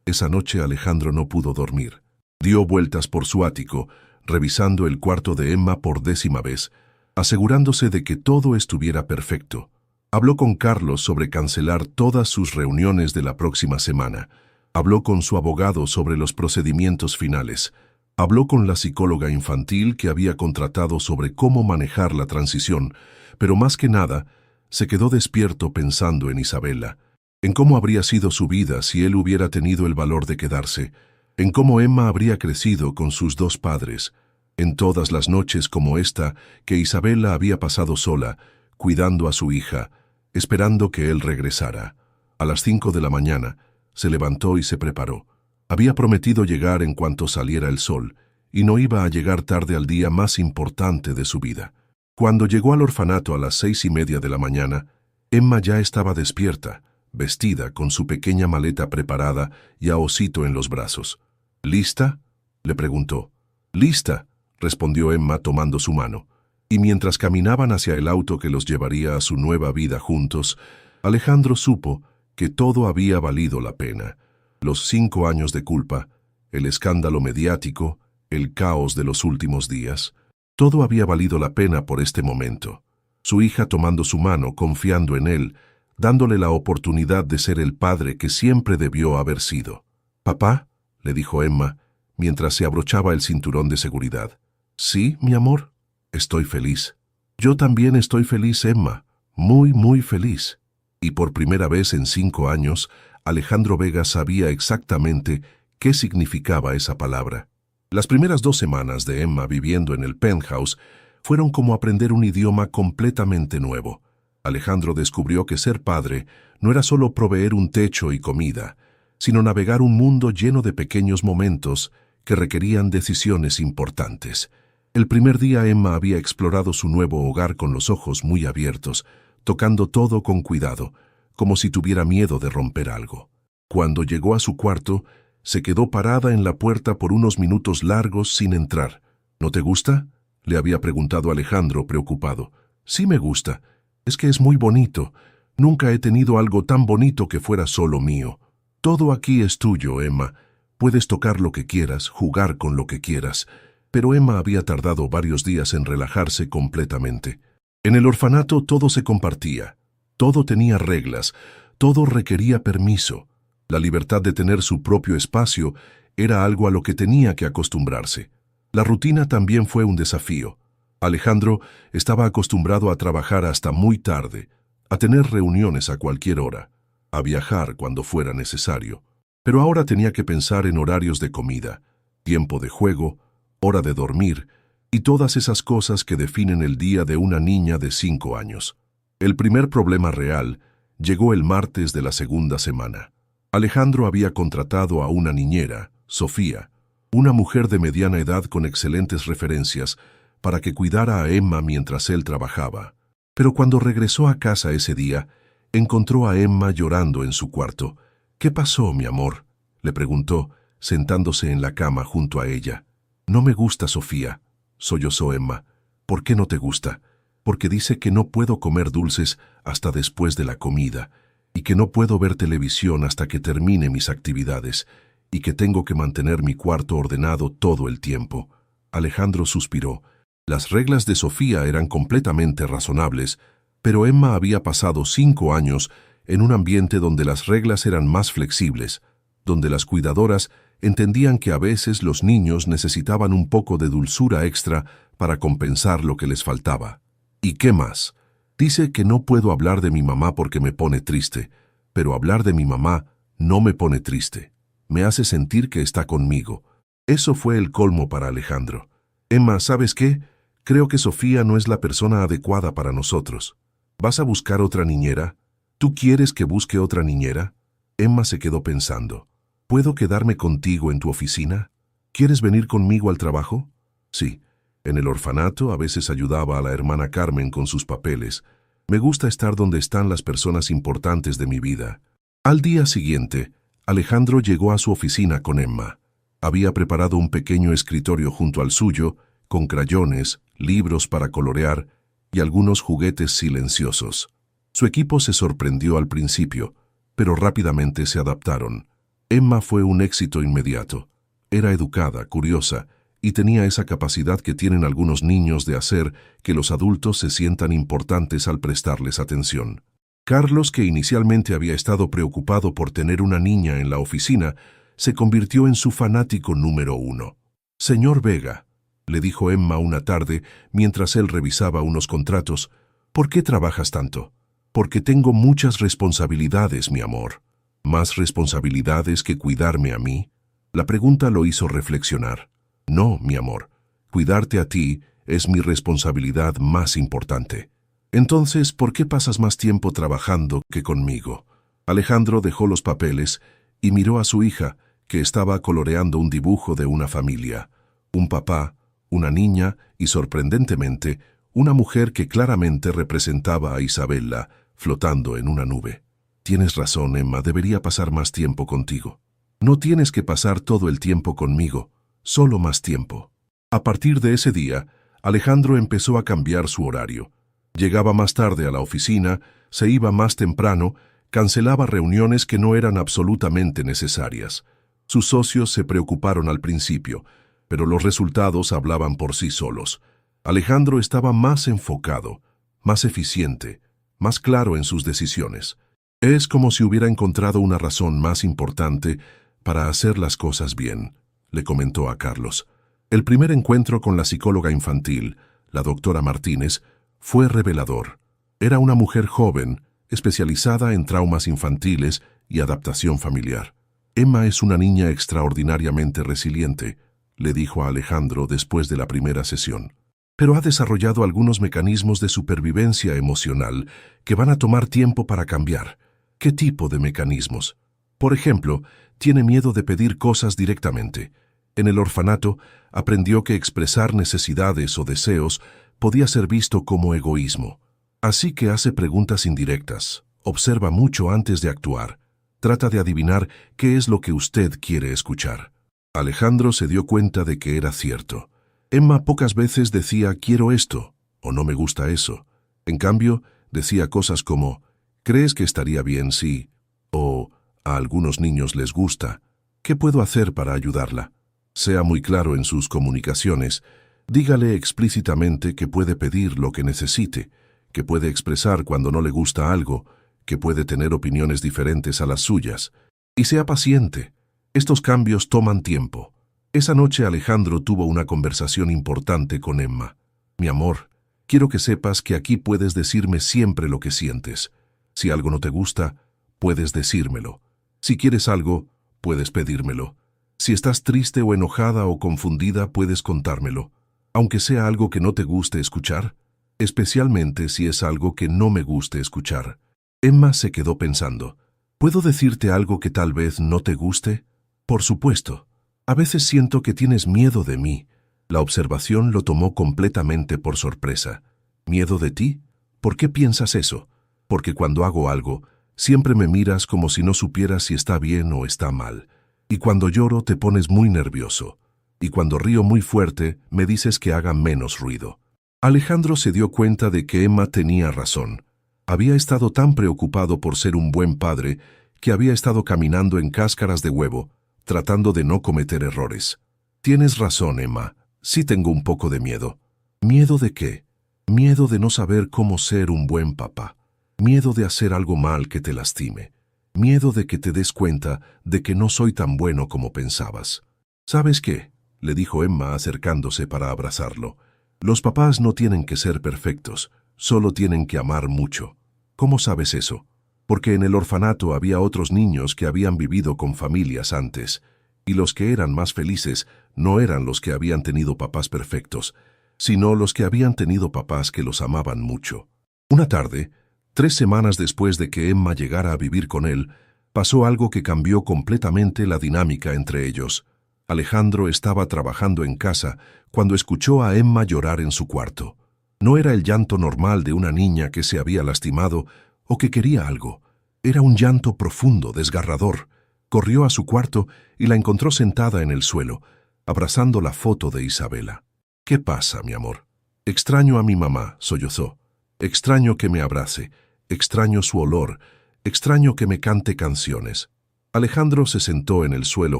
S1: Esa noche Alejandro no pudo dormir. Dio vueltas por su ático, revisando el cuarto de Emma por 10ª vez, asegurándose de que todo estuviera perfecto. Habló con Carlos sobre cancelar todas sus reuniones de la próxima semana. Habló con su abogado sobre los procedimientos finales. Habló con la psicóloga infantil que había contratado sobre cómo manejar la transición, pero más que nada, se quedó despierto pensando en Isabela, en cómo habría sido su vida si él hubiera tenido el valor de quedarse, en cómo Emma habría crecido con sus 2 padres, en todas las noches como esta que Isabela había pasado sola, cuidando a su hija, esperando que él regresara. A las 5 de la mañana, se levantó y se preparó. Había prometido llegar en cuanto saliera el sol, y no iba a llegar tarde al día más importante de su vida. Cuando llegó al orfanato a las 6:30 de la mañana, Emma ya estaba despierta, vestida, con su pequeña maleta preparada y a Osito en los brazos. ¿Lista?, le preguntó. «Lista», respondió Emma tomando su mano. Y mientras caminaban hacia el auto que los llevaría a su nueva vida juntos, Alejandro supo que todo había valido la pena. Los 5 años de culpa, el escándalo mediático, el caos de los últimos días, todo había valido la pena por este momento. Su hija tomando su mano, confiando en él, dándole la oportunidad de ser el padre que siempre debió haber sido. «Papá», le dijo Emma, mientras se abrochaba el cinturón de seguridad. «Sí, mi amor, estoy feliz». «Yo también estoy feliz, Emma, muy, muy feliz». Y por primera vez en 5 años, Alejandro Vega sabía exactamente qué significaba esa palabra. Las primeras 2 semanas de Emma viviendo en el penthouse fueron como aprender un idioma completamente nuevo. Alejandro descubrió que ser padre no era solo proveer un techo y comida, sino navegar un mundo lleno de pequeños momentos que requerían decisiones importantes. El primer día Emma había explorado su nuevo hogar con los ojos muy abiertos, tocando todo con cuidado, como si tuviera miedo de romper algo. Cuando llegó a su cuarto, se quedó parada en la puerta por unos minutos largos sin entrar. «¿No te gusta?», le había preguntado Alejandro, preocupado. «Sí me gusta. Es que es muy bonito. Nunca he tenido algo tan bonito que fuera solo mío. Todo aquí es tuyo, Emma. Puedes tocar lo que quieras, jugar con lo que quieras». Pero Emma había tardado varios días en relajarse completamente. En el orfanato todo se compartía. Todo tenía reglas. Todo requería permiso. La libertad de tener su propio espacio era algo a lo que tenía que acostumbrarse. La rutina también fue un desafío. Alejandro estaba acostumbrado a trabajar hasta muy tarde, a tener reuniones a cualquier hora, a viajar cuando fuera necesario. Pero ahora tenía que pensar en horarios de comida, tiempo de juego, hora de dormir y todas esas cosas que definen el día de una niña de 5 años. El primer problema real llegó el martes de la segunda semana. Alejandro había contratado a una niñera, Sofía, una mujer de mediana edad con excelentes referencias, para que cuidara a Emma mientras él trabajaba. Pero cuando regresó a casa ese día, encontró a Emma llorando en su cuarto. «¿Qué pasó, mi amor?», le preguntó, sentándose en la cama junto a ella. «No me gusta, Sofía», sollozó Emma. «¿Por qué no te gusta?». «Porque dice que no puedo comer dulces hasta después de la comida, y que no puedo ver televisión hasta que termine mis actividades, y que tengo que mantener mi cuarto ordenado todo el tiempo». Alejandro suspiró. Las reglas de Sofía eran completamente razonables, pero Emma había pasado 5 años en un ambiente donde las reglas eran más flexibles, donde las cuidadoras entendían que a veces los niños necesitaban un poco de dulzura extra para compensar lo que les faltaba. ¿Y qué más? «Dice que no puedo hablar de mi mamá porque me pone triste, pero hablar de mi mamá no me pone triste. Me hace sentir que está conmigo». Eso fue el colmo para Alejandro. «Emma, ¿sabes qué? Creo que Sofía no es la persona adecuada para nosotros. ¿Vas a buscar otra niñera? ¿Tú quieres que busque otra niñera?». Emma se quedó pensando. «¿Puedo quedarme contigo en tu oficina? ¿Quieres venir conmigo al trabajo?». «Sí. En el orfanato a veces ayudaba a la hermana Carmen con sus papeles. Me gusta estar donde están las personas importantes de mi vida». Al día siguiente, Alejandro llegó a su oficina con Emma. Había preparado un pequeño escritorio junto al suyo, con crayones, libros para colorear y algunos juguetes silenciosos. Su equipo se sorprendió al principio, pero rápidamente se adaptaron. Emma fue un éxito inmediato. Era educada, curiosa, y tenía esa capacidad que tienen algunos niños de hacer que los adultos se sientan importantes al prestarles atención. Carlos, que inicialmente había estado preocupado por tener una niña en la oficina, se convirtió en su fanático número 1. «Señor Vega», le dijo Emma una tarde mientras él revisaba unos contratos, «¿por qué trabajas tanto?». «Porque tengo muchas responsabilidades, mi amor». «¿Más responsabilidades que cuidarme a mí?». La pregunta lo hizo reflexionar. «No, mi amor, cuidarte a ti es mi responsabilidad más importante». «Entonces, ¿por qué pasas más tiempo trabajando que conmigo?». Alejandro dejó los papeles y miró a su hija, que estaba coloreando un dibujo de una familia, un papá, una niña y, sorprendentemente, una mujer que claramente representaba a Isabella, flotando en una nube. Tienes razón, Emma, debería pasar más tiempo contigo. No tienes que pasar todo el tiempo conmigo, solo más tiempo. A partir de ese día, Alejandro empezó a cambiar su horario. Llegaba más tarde a la oficina, se iba más temprano, cancelaba reuniones que no eran absolutamente necesarias. Sus socios se preocuparon al principio, pero los resultados hablaban por sí solos. Alejandro estaba más enfocado, más eficiente, más claro en sus decisiones. Es como si hubiera encontrado una razón más importante para hacer las cosas bien, le comentó a Carlos. El primer encuentro con la psicóloga infantil, la doctora Martínez, fue revelador. Era una mujer joven, especializada en traumas infantiles y adaptación familiar. Emma es una niña extraordinariamente resiliente, le dijo a Alejandro después de la primera sesión. Pero ha desarrollado algunos mecanismos de supervivencia emocional que van a tomar tiempo para cambiar. ¿Qué tipo de mecanismos? Por ejemplo, tiene miedo de pedir cosas directamente. En el orfanato, aprendió que expresar necesidades o deseos podía ser visto como egoísmo. Así que hace preguntas indirectas, observa mucho antes de actuar, trata de adivinar qué es lo que usted quiere escuchar. Alejandro se dio cuenta de que era cierto. Emma pocas veces decía «quiero esto» o «no me gusta eso». En cambio, decía cosas como «¿crees que estaría bien si?» o «a algunos niños les gusta. ¿Qué puedo hacer para ayudarla?» Sea muy claro en sus comunicaciones. Dígale explícitamente que puede pedir lo que necesite, que puede expresar cuando no le gusta algo, que puede tener opiniones diferentes a las suyas. Y sea paciente. Estos cambios toman tiempo. Esa noche Alejandro tuvo una conversación importante con Emma. «Mi amor, quiero que sepas que aquí puedes decirme siempre lo que sientes. Si algo no te gusta, puedes decírmelo. Si quieres algo, puedes pedírmelo. Si estás triste o enojada o confundida, puedes contármelo. Aunque sea algo que no te guste escuchar, especialmente si es algo que no me guste escuchar». Emma se quedó pensando. «¿Puedo decirte algo que tal vez no te guste?» «Por supuesto. A veces siento que tienes miedo de mí». La observación lo tomó completamente por sorpresa. «¿Miedo de ti? ¿Por qué piensas eso?» «Porque cuando hago algo, siempre me miras como si no supieras si está bien o está mal. Y cuando lloro te pones muy nervioso. Y cuando río muy fuerte, me dices que haga menos ruido». Alejandro se dio cuenta de que Emma tenía razón. Había estado tan preocupado por ser un buen padre que había estado caminando en cáscaras de huevo, tratando de no cometer errores. «Tienes razón, Emma. Sí tengo un poco de miedo». «¿Miedo de qué?» «Miedo de no saber cómo ser un buen papá. Miedo de hacer algo mal que te lastime. Miedo de que te des cuenta de que no soy tan bueno como pensabas». «¿Sabes qué?», le dijo Emma acercándose para abrazarlo. «Los papás no tienen que ser perfectos, solo tienen que amar mucho». «¿Cómo sabes eso?» «Porque en el orfanato había otros niños que habían vivido con familias antes, y los que eran más felices no eran los que habían tenido papás perfectos, sino los que habían tenido papás que los amaban mucho». Una tarde, 3 semanas después de que Emma llegara a vivir con él, pasó algo que cambió completamente la dinámica entre ellos. Alejandro estaba trabajando en casa cuando escuchó a Emma llorar en su cuarto. No era el llanto normal de una niña que se había lastimado o que quería algo. Era un llanto profundo, desgarrador. Corrió a su cuarto y la encontró sentada en el suelo, abrazando la foto de Isabella. «¿Qué pasa, mi amor?» «Extraño a mi mamá», sollozó. «Extraño que me abrace. Extraño su olor. Extraño que me cante canciones». Alejandro se sentó en el suelo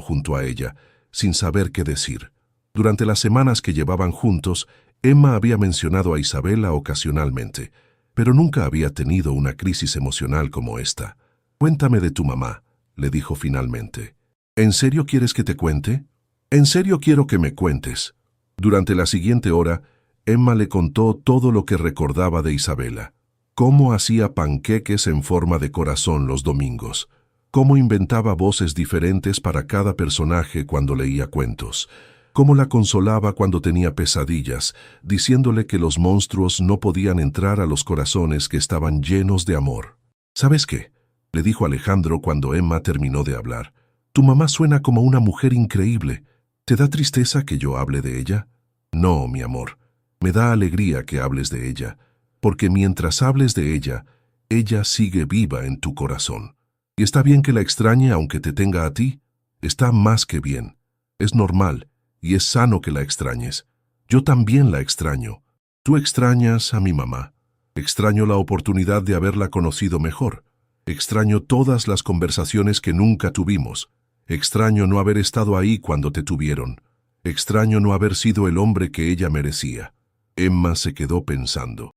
S1: junto a ella, sin saber qué decir. Durante las semanas que llevaban juntos, Emma había mencionado a Isabella ocasionalmente, pero nunca había tenido una crisis emocional como esta. «Cuéntame de tu mamá», le dijo finalmente. «¿En serio quieres que te cuente?» «En serio quiero que me cuentes». Durante la siguiente hora, Emma le contó todo lo que recordaba de Isabella. Cómo hacía panqueques en forma de corazón los domingos. Cómo inventaba voces diferentes para cada personaje cuando leía cuentos. Cómo la consolaba cuando tenía pesadillas, diciéndole que los monstruos no podían entrar a los corazones que estaban llenos de amor. «¿Sabes qué?», le dijo Alejandro cuando Emma terminó de hablar. Tu mamá suena como una mujer increíble. ¿Te da tristeza que yo hable de ella? No, mi amor. Me da alegría que hables de ella, porque mientras hables de ella, ella sigue viva en tu corazón. Y está bien que la extrañe aunque te tenga a ti. Está más que bien. Es normal y es sano que la extrañes. Yo también la extraño. Tú extrañas a mi mamá. Extraño la oportunidad de haberla conocido mejor. Extraño todas las conversaciones que nunca tuvimos. Extraño no haber estado ahí cuando te tuvieron. Extraño no haber sido el hombre que ella merecía. Emma se quedó pensando.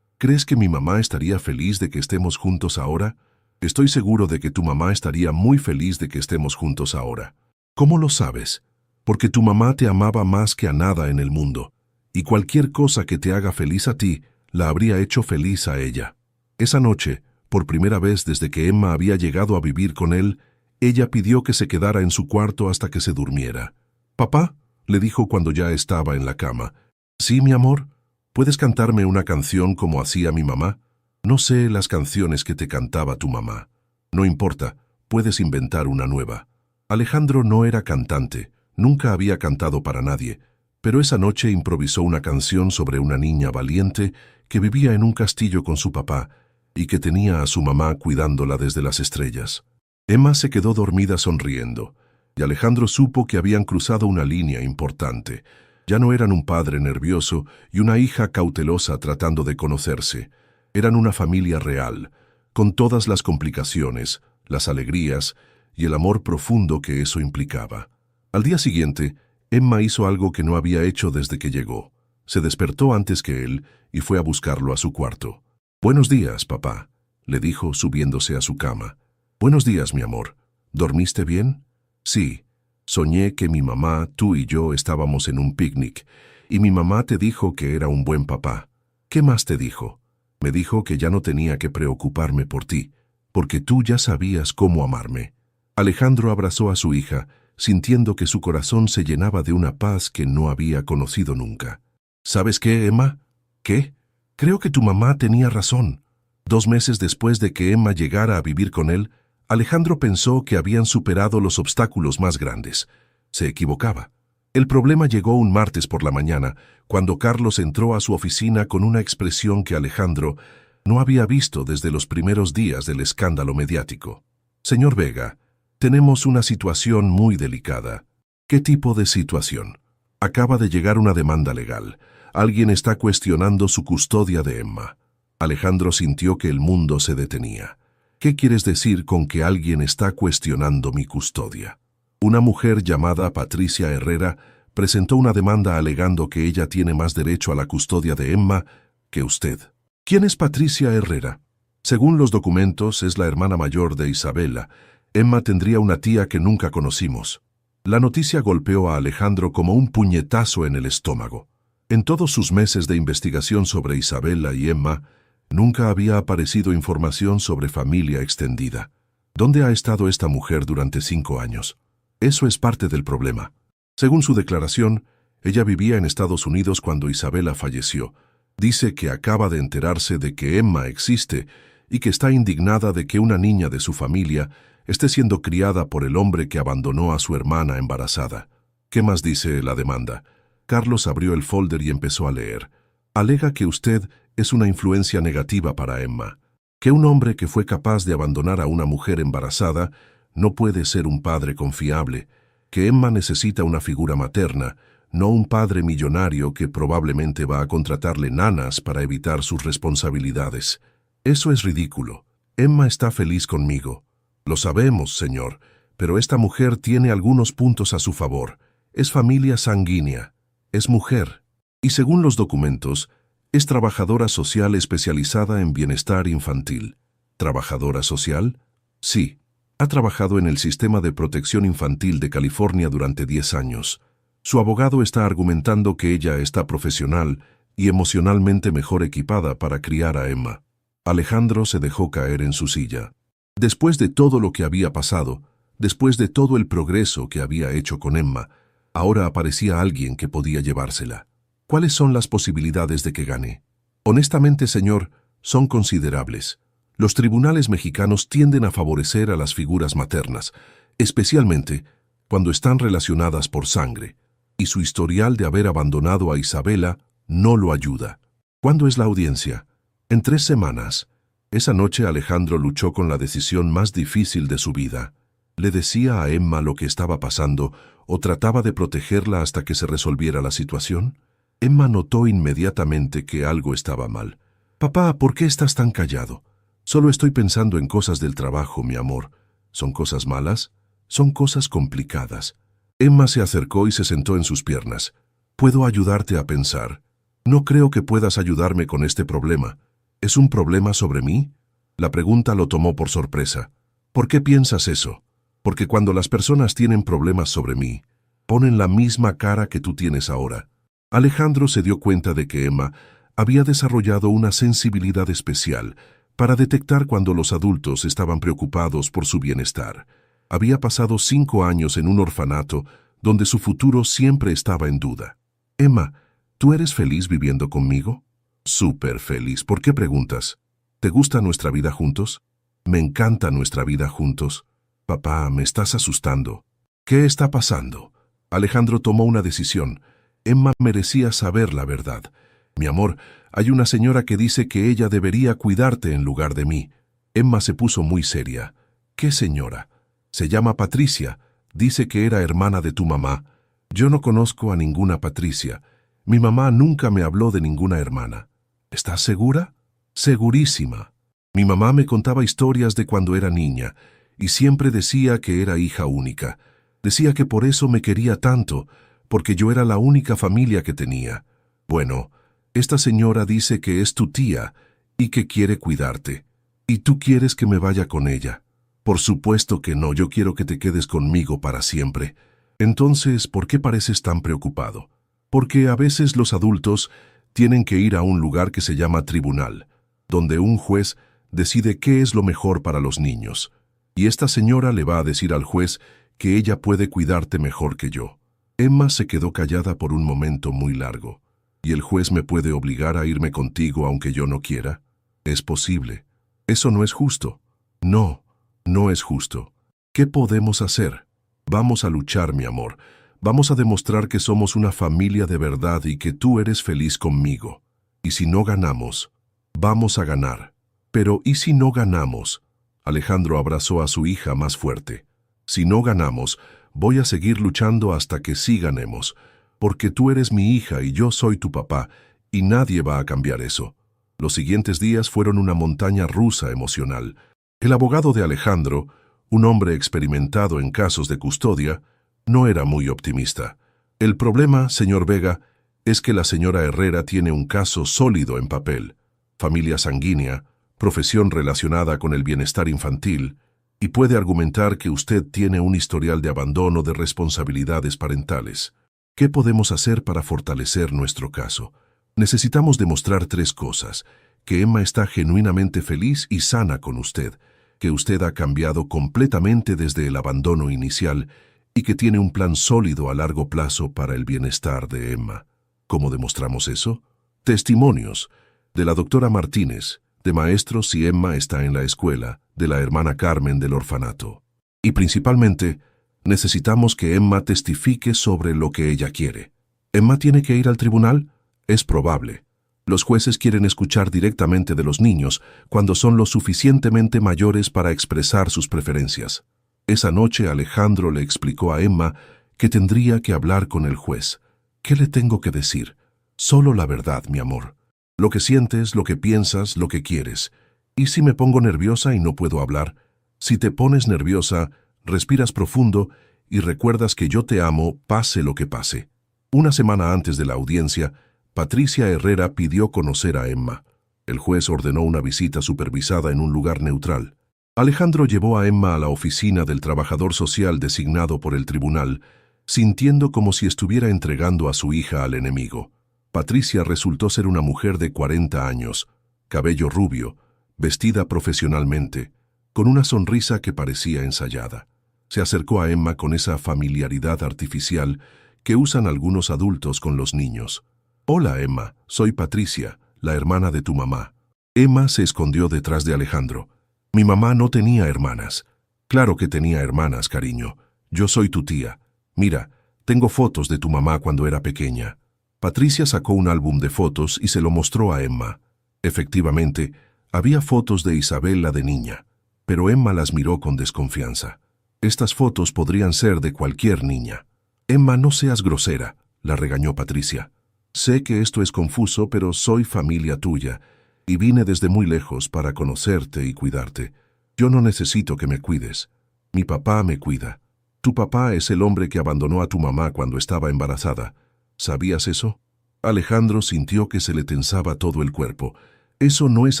S1: ¿Crees que mi mamá estaría feliz de que estemos juntos ahora? Estoy seguro de que tu mamá estaría muy feliz de que estemos juntos ahora. ¿Cómo lo sabes? Porque tu mamá te amaba más que a nada en el mundo, y cualquier cosa que te haga feliz a ti, la habría hecho feliz a ella. Esa noche, por primera vez desde que Emma había llegado a vivir con él, ella pidió que se quedara en su cuarto hasta que se durmiera. «Papá», le dijo cuando ya estaba en la cama. «Sí, mi amor, ¿puedes cantarme una canción como hacía mi mamá? No sé las canciones que te cantaba tu mamá. No importa, puedes inventar una nueva». Alejandro no era cantante, nunca había cantado para nadie, pero esa noche improvisó una canción sobre una niña valiente que vivía en un castillo con su papá y que tenía a su mamá cuidándola desde las estrellas. Emma se quedó dormida sonriendo, y Alejandro supo que habían cruzado una línea importante. Ya no eran un padre nervioso y una hija cautelosa tratando de conocerse. Eran una familia real, con todas las complicaciones, las alegrías y el amor profundo que eso implicaba. Al día siguiente, Emma hizo algo que no había hecho desde que llegó. Se despertó antes que él y fue a buscarlo a su cuarto. «Buenos días, papá», le dijo subiéndose a su cama. «Buenos días, mi amor. ¿Dormiste bien?» «Sí. Soñé que mi mamá, tú y yo estábamos en un picnic, y mi mamá te dijo que era un buen papá. ¿Qué más te dijo?» «Me dijo que ya no tenía que preocuparme por ti, porque tú ya sabías cómo amarme». Alejandro abrazó a su hija, sintiendo que su corazón se llenaba de una paz que no había conocido nunca. «¿Sabes qué, Emma? ¿Qué? Creo que tu mamá tenía razón». 2 meses después de que Emma llegara a vivir con él, Alejandro pensó que habían superado los obstáculos más grandes. Se equivocaba. El problema llegó un martes por la mañana, cuando Carlos entró a su oficina con una expresión que Alejandro no había visto desde los primeros días del escándalo mediático. «Señor Vega, tenemos una situación muy delicada». «¿Qué tipo de situación?» «Acaba de llegar una demanda legal. Alguien está cuestionando su custodia de Emma». Alejandro sintió que el mundo se detenía. «¿Qué quieres decir con que alguien está cuestionando mi custodia?» Una mujer llamada Patricia Herrera presentó una demanda alegando que ella tiene más derecho a la custodia de Emma que usted. ¿Quién es Patricia Herrera? Según los documentos, es la hermana mayor de Isabela. Emma tendría una tía que nunca conocimos. La noticia golpeó a Alejandro como un puñetazo en el estómago. En todos sus meses de investigación sobre Isabela y Emma, nunca había aparecido información sobre familia extendida. ¿Dónde ha estado esta mujer durante 5 años? Eso es parte del problema. Según su declaración, ella vivía en Estados Unidos cuando Isabela falleció. Dice que acaba de enterarse de que Emma existe y que está indignada de que una niña de su familia esté siendo criada por el hombre que abandonó a su hermana embarazada. ¿Qué más dice la demanda? Carlos abrió el folder y empezó a leer. Alega que usted es una influencia negativa para Emma, que un hombre que fue capaz de abandonar a una mujer embarazada no puede ser un padre confiable, que Emma necesita una figura materna, no un padre millonario que probablemente va a contratarle nanas para evitar sus responsabilidades. Eso es ridículo. Emma está feliz conmigo. Lo sabemos, señor, pero esta mujer tiene algunos puntos a su favor. Es familia sanguínea, es mujer, y según los documentos, es trabajadora social especializada en bienestar infantil. ¿Trabajadora social? Sí. Ha trabajado en el Sistema de Protección Infantil de California durante 10 años. Su abogado está argumentando que ella está profesional y emocionalmente mejor equipada para criar a Emma. Alejandro se dejó caer en su silla. Después de todo lo que había pasado, después de todo el progreso que había hecho con Emma, ahora aparecía alguien que podía llevársela. ¿Cuáles son las posibilidades de que gane? Honestamente, señor, son considerables. Los tribunales mexicanos tienden a favorecer a las figuras maternas. especialmente cuando están relacionadas por sangre, y su historial de haber abandonado a Isabela no lo ayuda. ¿Cuándo es la audiencia? En 3 semanas. Esa noche Alejandro luchó con la decisión más difícil de su vida. Le decía a Emma lo que estaba pasando o trataba de protegerla hasta que se resolviera la situación. Emma notó inmediatamente que algo estaba mal. «Papá, ¿por qué estás tan callado? Solo estoy pensando en cosas del trabajo, mi amor. ¿Son cosas malas? Son cosas complicadas». Emma se acercó y se sentó en sus piernas. «Puedo ayudarte a pensar. No creo que puedas ayudarme con este problema. ¿Es un problema sobre mí?». La pregunta lo tomó por sorpresa. «¿Por qué piensas eso?». «Porque cuando las personas tienen problemas sobre mí, ponen la misma cara que tú tienes ahora». Alejandro se dio cuenta de que Emma había desarrollado una sensibilidad especial para detectar cuando los adultos estaban preocupados por su bienestar. Había pasado 5 años en un orfanato donde su futuro siempre estaba en duda. «Emma, ¿tú eres feliz viviendo conmigo?». «Súper feliz. ¿Por qué preguntas? ¿Te gusta nuestra vida juntos?». «Me encanta nuestra vida juntos». «Papá, me estás asustando». «¿Qué está pasando?». Alejandro tomó una decisión. Emma merecía saber la verdad. «Mi amor, hay una señora que dice que ella debería cuidarte en lugar de mí». Emma se puso muy seria. «¿Qué señora?». «Se llama Patricia. Dice que era hermana de tu mamá». «Yo no conozco a ninguna Patricia. Mi mamá nunca me habló de ninguna hermana». «¿Estás segura?». «Segurísima. Mi mamá me contaba historias de cuando era niña y siempre decía que era hija única. Decía que por eso me quería tanto, porque yo era la única familia que tenía. Bueno, esta señora dice que es tu tía y que quiere cuidarte. ¿Y tú quieres que me vaya con ella?». «Por supuesto que no, yo quiero que te quedes conmigo para siempre». «Entonces, ¿por qué pareces tan preocupado?». «Porque a veces los adultos tienen que ir a un lugar que se llama tribunal, donde un juez decide qué es lo mejor para los niños. Y esta señora le va a decir al juez que ella puede cuidarte mejor que yo». Emma se quedó callada por un momento muy largo. «¿Y el juez me puede obligar a irme contigo aunque yo no quiera?». «Es posible». «Eso no es justo». «No, no es justo». «¿Qué podemos hacer?». «Vamos a luchar, mi amor. Vamos a demostrar que somos una familia de verdad y que tú eres feliz conmigo. Y si no ganamos, vamos a ganar». «Pero, ¿y si no ganamos?». Alejandro abrazó a su hija más fuerte. «Si no ganamos, voy a seguir luchando hasta que sí ganemos, porque tú eres mi hija y yo soy tu papá, y nadie va a cambiar eso». Los siguientes días fueron una montaña rusa emocional. El abogado de Alejandro, un hombre experimentado en casos de custodia, no era muy optimista. «El problema, señor Vega, es que la señora Herrera tiene un caso sólido en papel. Familia sanguínea, profesión relacionada con el bienestar infantil, y puede argumentar que usted tiene un historial de abandono de responsabilidades parentales. ¿Qué podemos hacer para fortalecer nuestro caso? Necesitamos demostrar 3 cosas: que Emma está genuinamente feliz y sana con usted, que usted ha cambiado completamente desde el abandono inicial y que tiene un plan sólido a largo plazo para el bienestar de Emma». ¿Cómo demostramos eso? Testimonios de la doctora Martínez, de maestros si Emma está en la escuela, de la hermana Carmen del orfanato. Y principalmente, necesitamos que Emma testifique sobre lo que ella quiere. ¿Emma tiene que ir al tribunal? Es probable. Los jueces quieren escuchar directamente de los niños cuando son lo suficientemente mayores para expresar sus preferencias. Esa noche Alejandro le explicó a Emma que tendría que hablar con el juez. «¿Qué le tengo que decir?». «Solo la verdad, mi amor. Lo que sientes, lo que piensas, lo que quieres. ¿Y si me pongo nerviosa y no puedo hablar?». «Si te pones nerviosa, respiras profundo y recuerdas que yo te amo, pase lo que pase». Una semana antes de la audiencia, Patricia Herrera pidió conocer a Emma. El juez ordenó una visita supervisada en un lugar neutral. Alejandro llevó a Emma a la oficina del trabajador social designado por el tribunal, sintiendo como si estuviera entregando a su hija al enemigo. Patricia resultó ser una mujer de 40 años, cabello rubio, vestida profesionalmente, con una sonrisa que parecía ensayada. Se acercó a Emma con esa familiaridad artificial que usan algunos adultos con los niños. «Hola, Emma, soy Patricia, la hermana de tu mamá». Emma se escondió detrás de Alejandro. «Mi mamá no tenía hermanas». Claro que tenía hermanas, cariño. Yo soy tu tía. Mira, tengo fotos de tu mamá cuando era pequeña. Patricia sacó un álbum de fotos y se lo mostró a Emma. Efectivamente, había fotos de Isabela de niña, pero Emma las miró con desconfianza. Estas fotos podrían ser de cualquier niña. Emma, no seas grosera, la regañó Patricia. Sé que esto es confuso, pero soy familia tuya, y vine desde muy lejos para conocerte y cuidarte. Yo no necesito que me cuides. Mi papá me cuida. Tu papá es el hombre que abandonó a tu mamá cuando estaba embarazada. ¿Sabías eso? Alejandro sintió que se le tensaba todo el cuerpo. Eso no es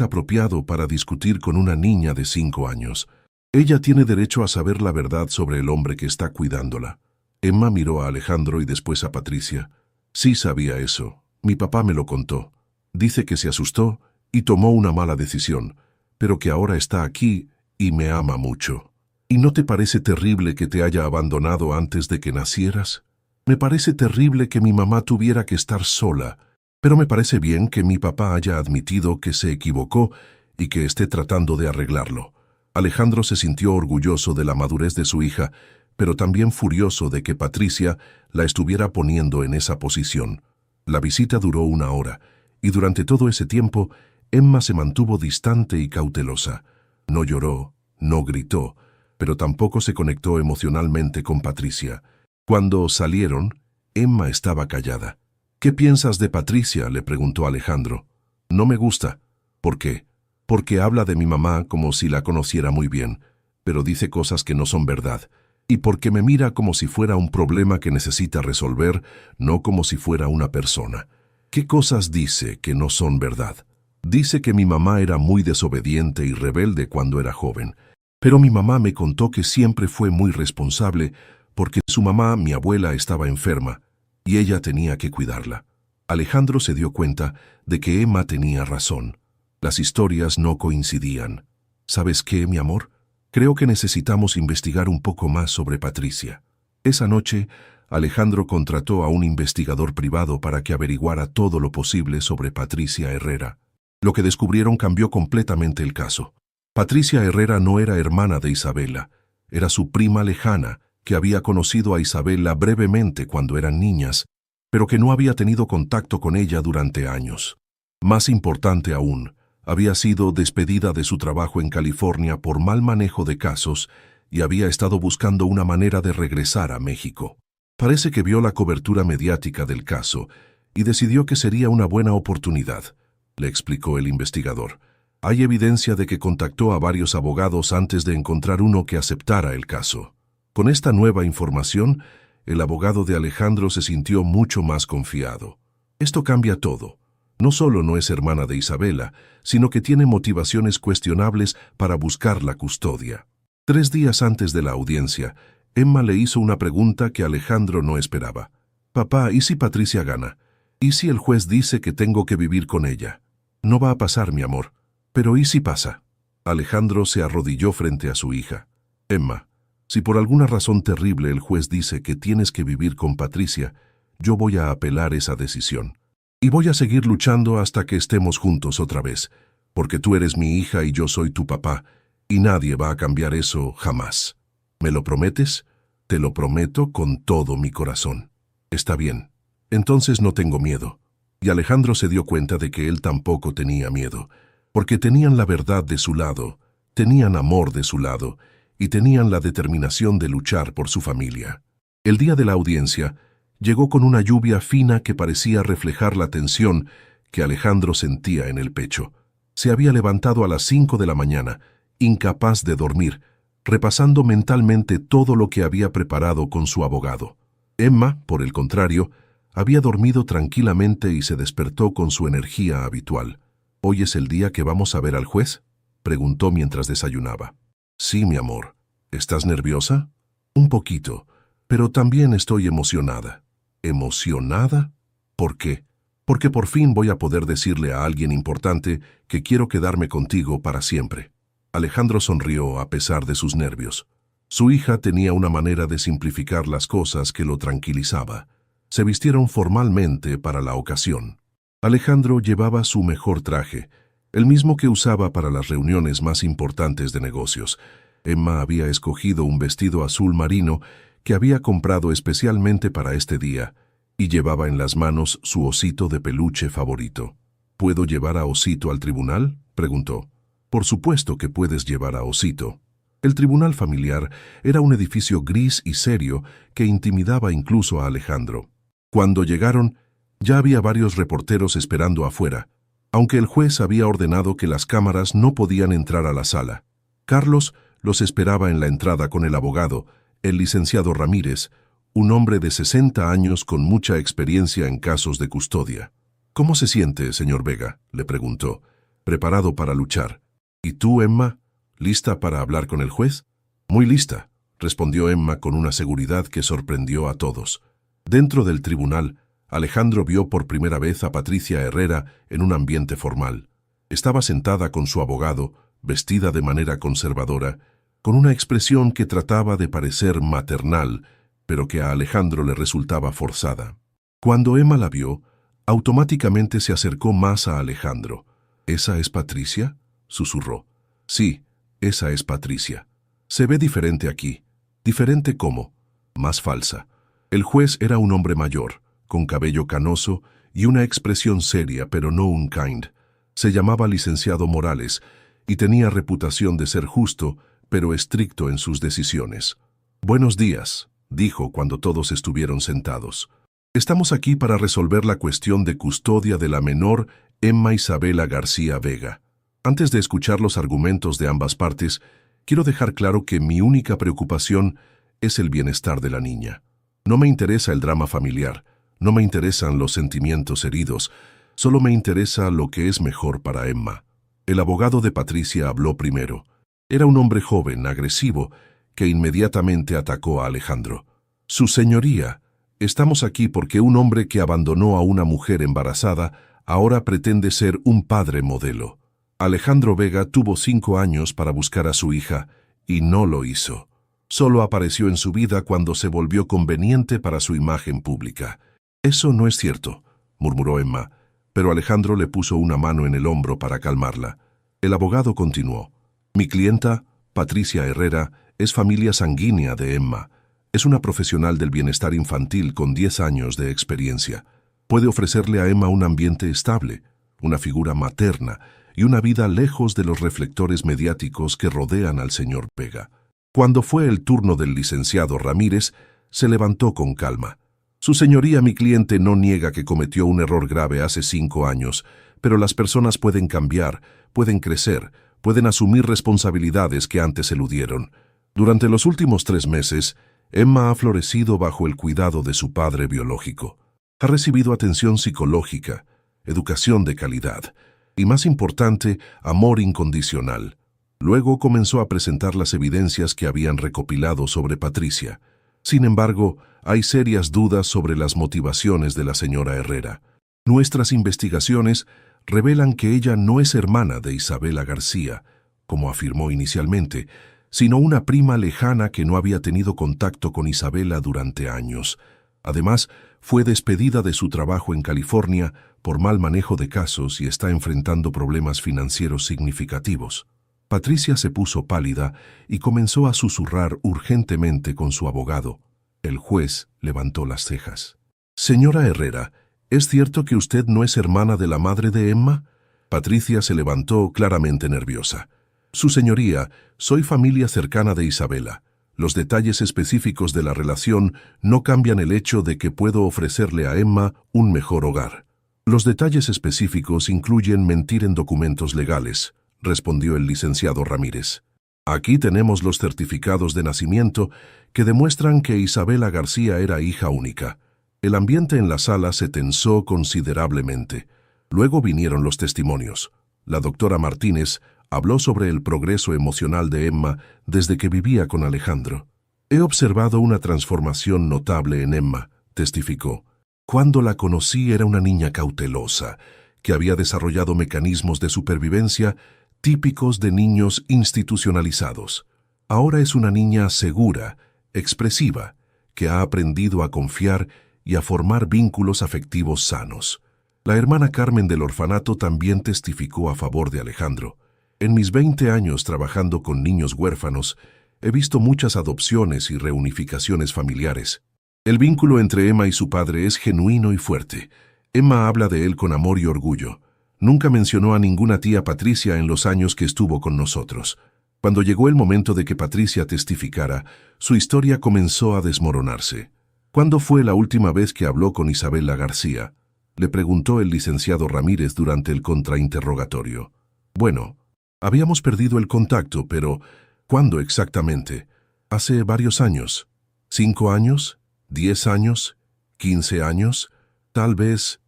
S1: apropiado para discutir con una niña de 5 años. Ella tiene derecho a saber la verdad sobre el hombre que está cuidándola. Emma miró a Alejandro y después a Patricia. Sí sabía eso. Mi papá me lo contó. Dice que se asustó y tomó una mala decisión, pero que ahora está aquí y me ama mucho. ¿Y no te parece terrible que te haya abandonado antes de que nacieras? Me parece terrible que mi mamá tuviera que estar sola, pero me parece bien que mi papá haya admitido que se equivocó y que esté tratando de arreglarlo. Alejandro se sintió orgulloso de la madurez de su hija, pero también furioso de que Patricia la estuviera poniendo en esa posición. La visita duró 1 hora, y durante todo ese tiempo, Emma se mantuvo distante y cautelosa. No lloró, no gritó, pero tampoco se conectó emocionalmente con Patricia. Cuando salieron, Emma estaba callada. ¿Qué piensas de Patricia?, le preguntó Alejandro. No me gusta. ¿Por qué? Porque habla de mi mamá como si la conociera muy bien, pero dice cosas que no son verdad. Y porque me mira como si fuera un problema que necesita resolver, no como si fuera una persona. ¿Qué cosas dice que no son verdad? Dice que mi mamá era muy desobediente y rebelde cuando era joven, pero mi mamá me contó que siempre fue muy responsable porque su mamá, mi abuela, estaba enferma y ella tenía que cuidarla. Alejandro se dio cuenta de que Emma tenía razón. Las historias no coincidían. ¿Sabes qué, mi amor? Creo que necesitamos investigar un poco más sobre Patricia. Esa noche, Alejandro contrató a un investigador privado para que averiguara todo lo posible sobre Patricia Herrera. Lo que descubrieron cambió completamente el caso. Patricia Herrera no era hermana de Isabela, era su prima lejana, que había conocido a Isabela brevemente cuando eran niñas, pero que no había tenido contacto con ella durante años. Más importante aún, había sido despedida de su trabajo en California por mal manejo de casos y había estado buscando una manera de regresar a México. Parece que vio la cobertura mediática del caso y decidió que sería una buena oportunidad, le explicó el investigador. Hay evidencia de que contactó a varios abogados antes de encontrar uno que aceptara el caso. Con esta nueva información, el abogado de Alejandro se sintió mucho más confiado. Esto cambia todo. No solo no es hermana de Isabela, sino que tiene motivaciones cuestionables para buscar la custodia. 3 días antes de la audiencia, Emma le hizo una pregunta que Alejandro no esperaba. Papá, ¿y si Patricia gana? ¿Y si el juez dice que tengo que vivir con ella? No va a pasar, mi amor. Pero ¿y si pasa? Alejandro se arrodilló frente a su hija. Emma, si por alguna razón terrible el juez dice que tienes que vivir con Patricia, yo voy a apelar esa decisión. Y voy a seguir luchando hasta que estemos juntos otra vez, porque tú eres mi hija y yo soy tu papá, y nadie va a cambiar eso jamás. ¿Me lo prometes? Te lo prometo con todo mi corazón. Está bien. Entonces no tengo miedo. Y Alejandro se dio cuenta de que él tampoco tenía miedo, porque tenían la verdad de su lado, tenían amor de su lado, y tenían la determinación de luchar por su familia. El día de la audiencia, llegó con una lluvia fina que parecía reflejar la tensión que Alejandro sentía en el pecho. Se había levantado a las 5 de la mañana, incapaz de dormir, repasando mentalmente todo lo que había preparado con su abogado. Emma, por el contrario, había dormido tranquilamente y se despertó con su energía habitual. ¿Hoy es el día que vamos a ver al juez?, preguntó mientras desayunaba. Sí, mi amor. ¿Estás nerviosa? Un poquito, pero también estoy emocionada. ¿Emocionada? ¿Por qué? Porque por fin voy a poder decirle a alguien importante que quiero quedarme contigo para siempre. Alejandro sonrió a pesar de sus nervios. Su hija tenía una manera de simplificar las cosas que lo tranquilizaba. Se vistieron formalmente para la ocasión. Alejandro llevaba su mejor traje, el mismo que usaba para las reuniones más importantes de negocios. Emma había escogido un vestido azul marino que había comprado especialmente para este día y llevaba en las manos su osito de peluche favorito. ¿Puedo llevar a Osito al tribunal?, preguntó. Por supuesto que puedes llevar a Osito. El tribunal familiar era un edificio gris y serio que intimidaba incluso a Alejandro. Cuando llegaron, ya había varios reporteros esperando afuera, aunque el juez había ordenado que las cámaras no podían entrar a la sala. Carlos los esperaba en la entrada con el abogado, el licenciado Ramírez, un hombre de 60 años con mucha experiencia en casos de custodia. «¿Cómo se siente, señor Vega?», le preguntó, preparado para luchar. «¿Y tú, Emma? ¿Lista para hablar con el juez?». «Muy lista», respondió Emma con una seguridad que sorprendió a todos. Dentro del tribunal, Alejandro vio por primera vez a Patricia Herrera en un ambiente formal. Estaba sentada con su abogado, vestida de manera conservadora, con una expresión que trataba de parecer maternal, pero que a Alejandro le resultaba forzada. Cuando Emma la vio, automáticamente se acercó más a Alejandro. «¿Esa es Patricia?», susurró. «Sí, esa es Patricia. Se ve diferente aquí». «¿Diferente cómo?». «Más falsa». El juez era un hombre mayor, con cabello canoso y una expresión seria, pero no unkind. Se llamaba licenciado Morales y tenía reputación de ser justo, pero estricto en sus decisiones. «Buenos días», dijo cuando todos estuvieron sentados. «Estamos aquí para resolver la cuestión de custodia de la menor Emma Isabela García Vega. Antes de escuchar los argumentos de ambas partes, quiero dejar claro que mi única preocupación es el bienestar de la niña. No me interesa el drama familiar, no me interesan los sentimientos heridos, solo me interesa lo que es mejor para Emma». El abogado de Patricia habló primero. Era un hombre joven, agresivo, que inmediatamente atacó a Alejandro. «Su señoría, estamos aquí porque un hombre que abandonó a una mujer embarazada ahora pretende ser un padre modelo. Alejandro Vega tuvo 5 años para buscar a su hija y no lo hizo. Solo apareció en su vida cuando se volvió conveniente para su imagen pública». «Eso no es cierto», murmuró Emma, pero Alejandro le puso una mano en el hombro para calmarla. El abogado continuó. «Mi clienta, Patricia Herrera, es familia sanguínea de Emma. Es una profesional del bienestar infantil con 10 años de experiencia. Puede ofrecerle a Emma un ambiente estable, una figura materna y una vida lejos de los reflectores mediáticos que rodean al señor Vega». Cuando fue el turno del licenciado Ramírez, se levantó con calma. «Su señoría, mi cliente no niega que cometió un error grave hace 5 años, pero las personas pueden cambiar, pueden crecer, pueden asumir responsabilidades que antes eludieron. Durante los últimos 3 meses, Emma ha florecido bajo el cuidado de su padre biológico. Ha recibido atención psicológica, educación de calidad y, más importante, amor incondicional. Luego comenzó a presentar las evidencias que habían recopilado sobre Patricia. Sin embargo, hay serias dudas sobre las motivaciones de la señora Herrera. Nuestras investigaciones revelan que ella no es hermana de Isabela García, como afirmó inicialmente, sino una prima lejana que no había tenido contacto con Isabela durante años. Además, fue despedida de su trabajo en California por mal manejo de casos y está enfrentando problemas financieros significativos. Patricia se puso pálida y comenzó a susurrar urgentemente con su abogado. El juez levantó las cejas. «Señora Herrera, ¿es cierto que usted no es hermana de la madre de Emma?». Patricia se levantó claramente nerviosa. «Su señoría, soy familia cercana de Isabela. Los detalles específicos de la relación no cambian el hecho de que puedo ofrecerle a Emma un mejor hogar». «Los detalles específicos incluyen mentir en documentos legales», respondió el licenciado Ramírez. «Aquí tenemos los certificados de nacimiento que demuestran que Isabela García era hija única». El ambiente en la sala se tensó considerablemente. Luego vinieron los testimonios. La doctora Martínez habló sobre el progreso emocional de Emma desde que vivía con Alejandro. «He observado una transformación notable en Emma», testificó. «Cuando la conocí era una niña cautelosa, que había desarrollado mecanismos de supervivencia típicos de niños institucionalizados. Ahora es una niña segura, expresiva, que ha aprendido a confiar y a formar vínculos afectivos sanos». La hermana Carmen del orfanato también testificó a favor de Alejandro. En mis 20 años trabajando con niños huérfanos, he visto muchas adopciones y reunificaciones familiares. El vínculo entre Emma y su padre es genuino y fuerte. Emma habla de él con amor y orgullo. Nunca mencionó a ninguna tía Patricia en los años que estuvo con nosotros. Cuando llegó el momento de que Patricia testificara, su historia comenzó a desmoronarse. ¿Cuándo fue la última vez que habló con Isabela García?, le preguntó el licenciado Ramírez durante el contrainterrogatorio. Bueno, habíamos perdido el contacto, pero ¿cuándo exactamente? Hace varios años. ¿5 años? ¿10 años? ¿15 años? Tal vez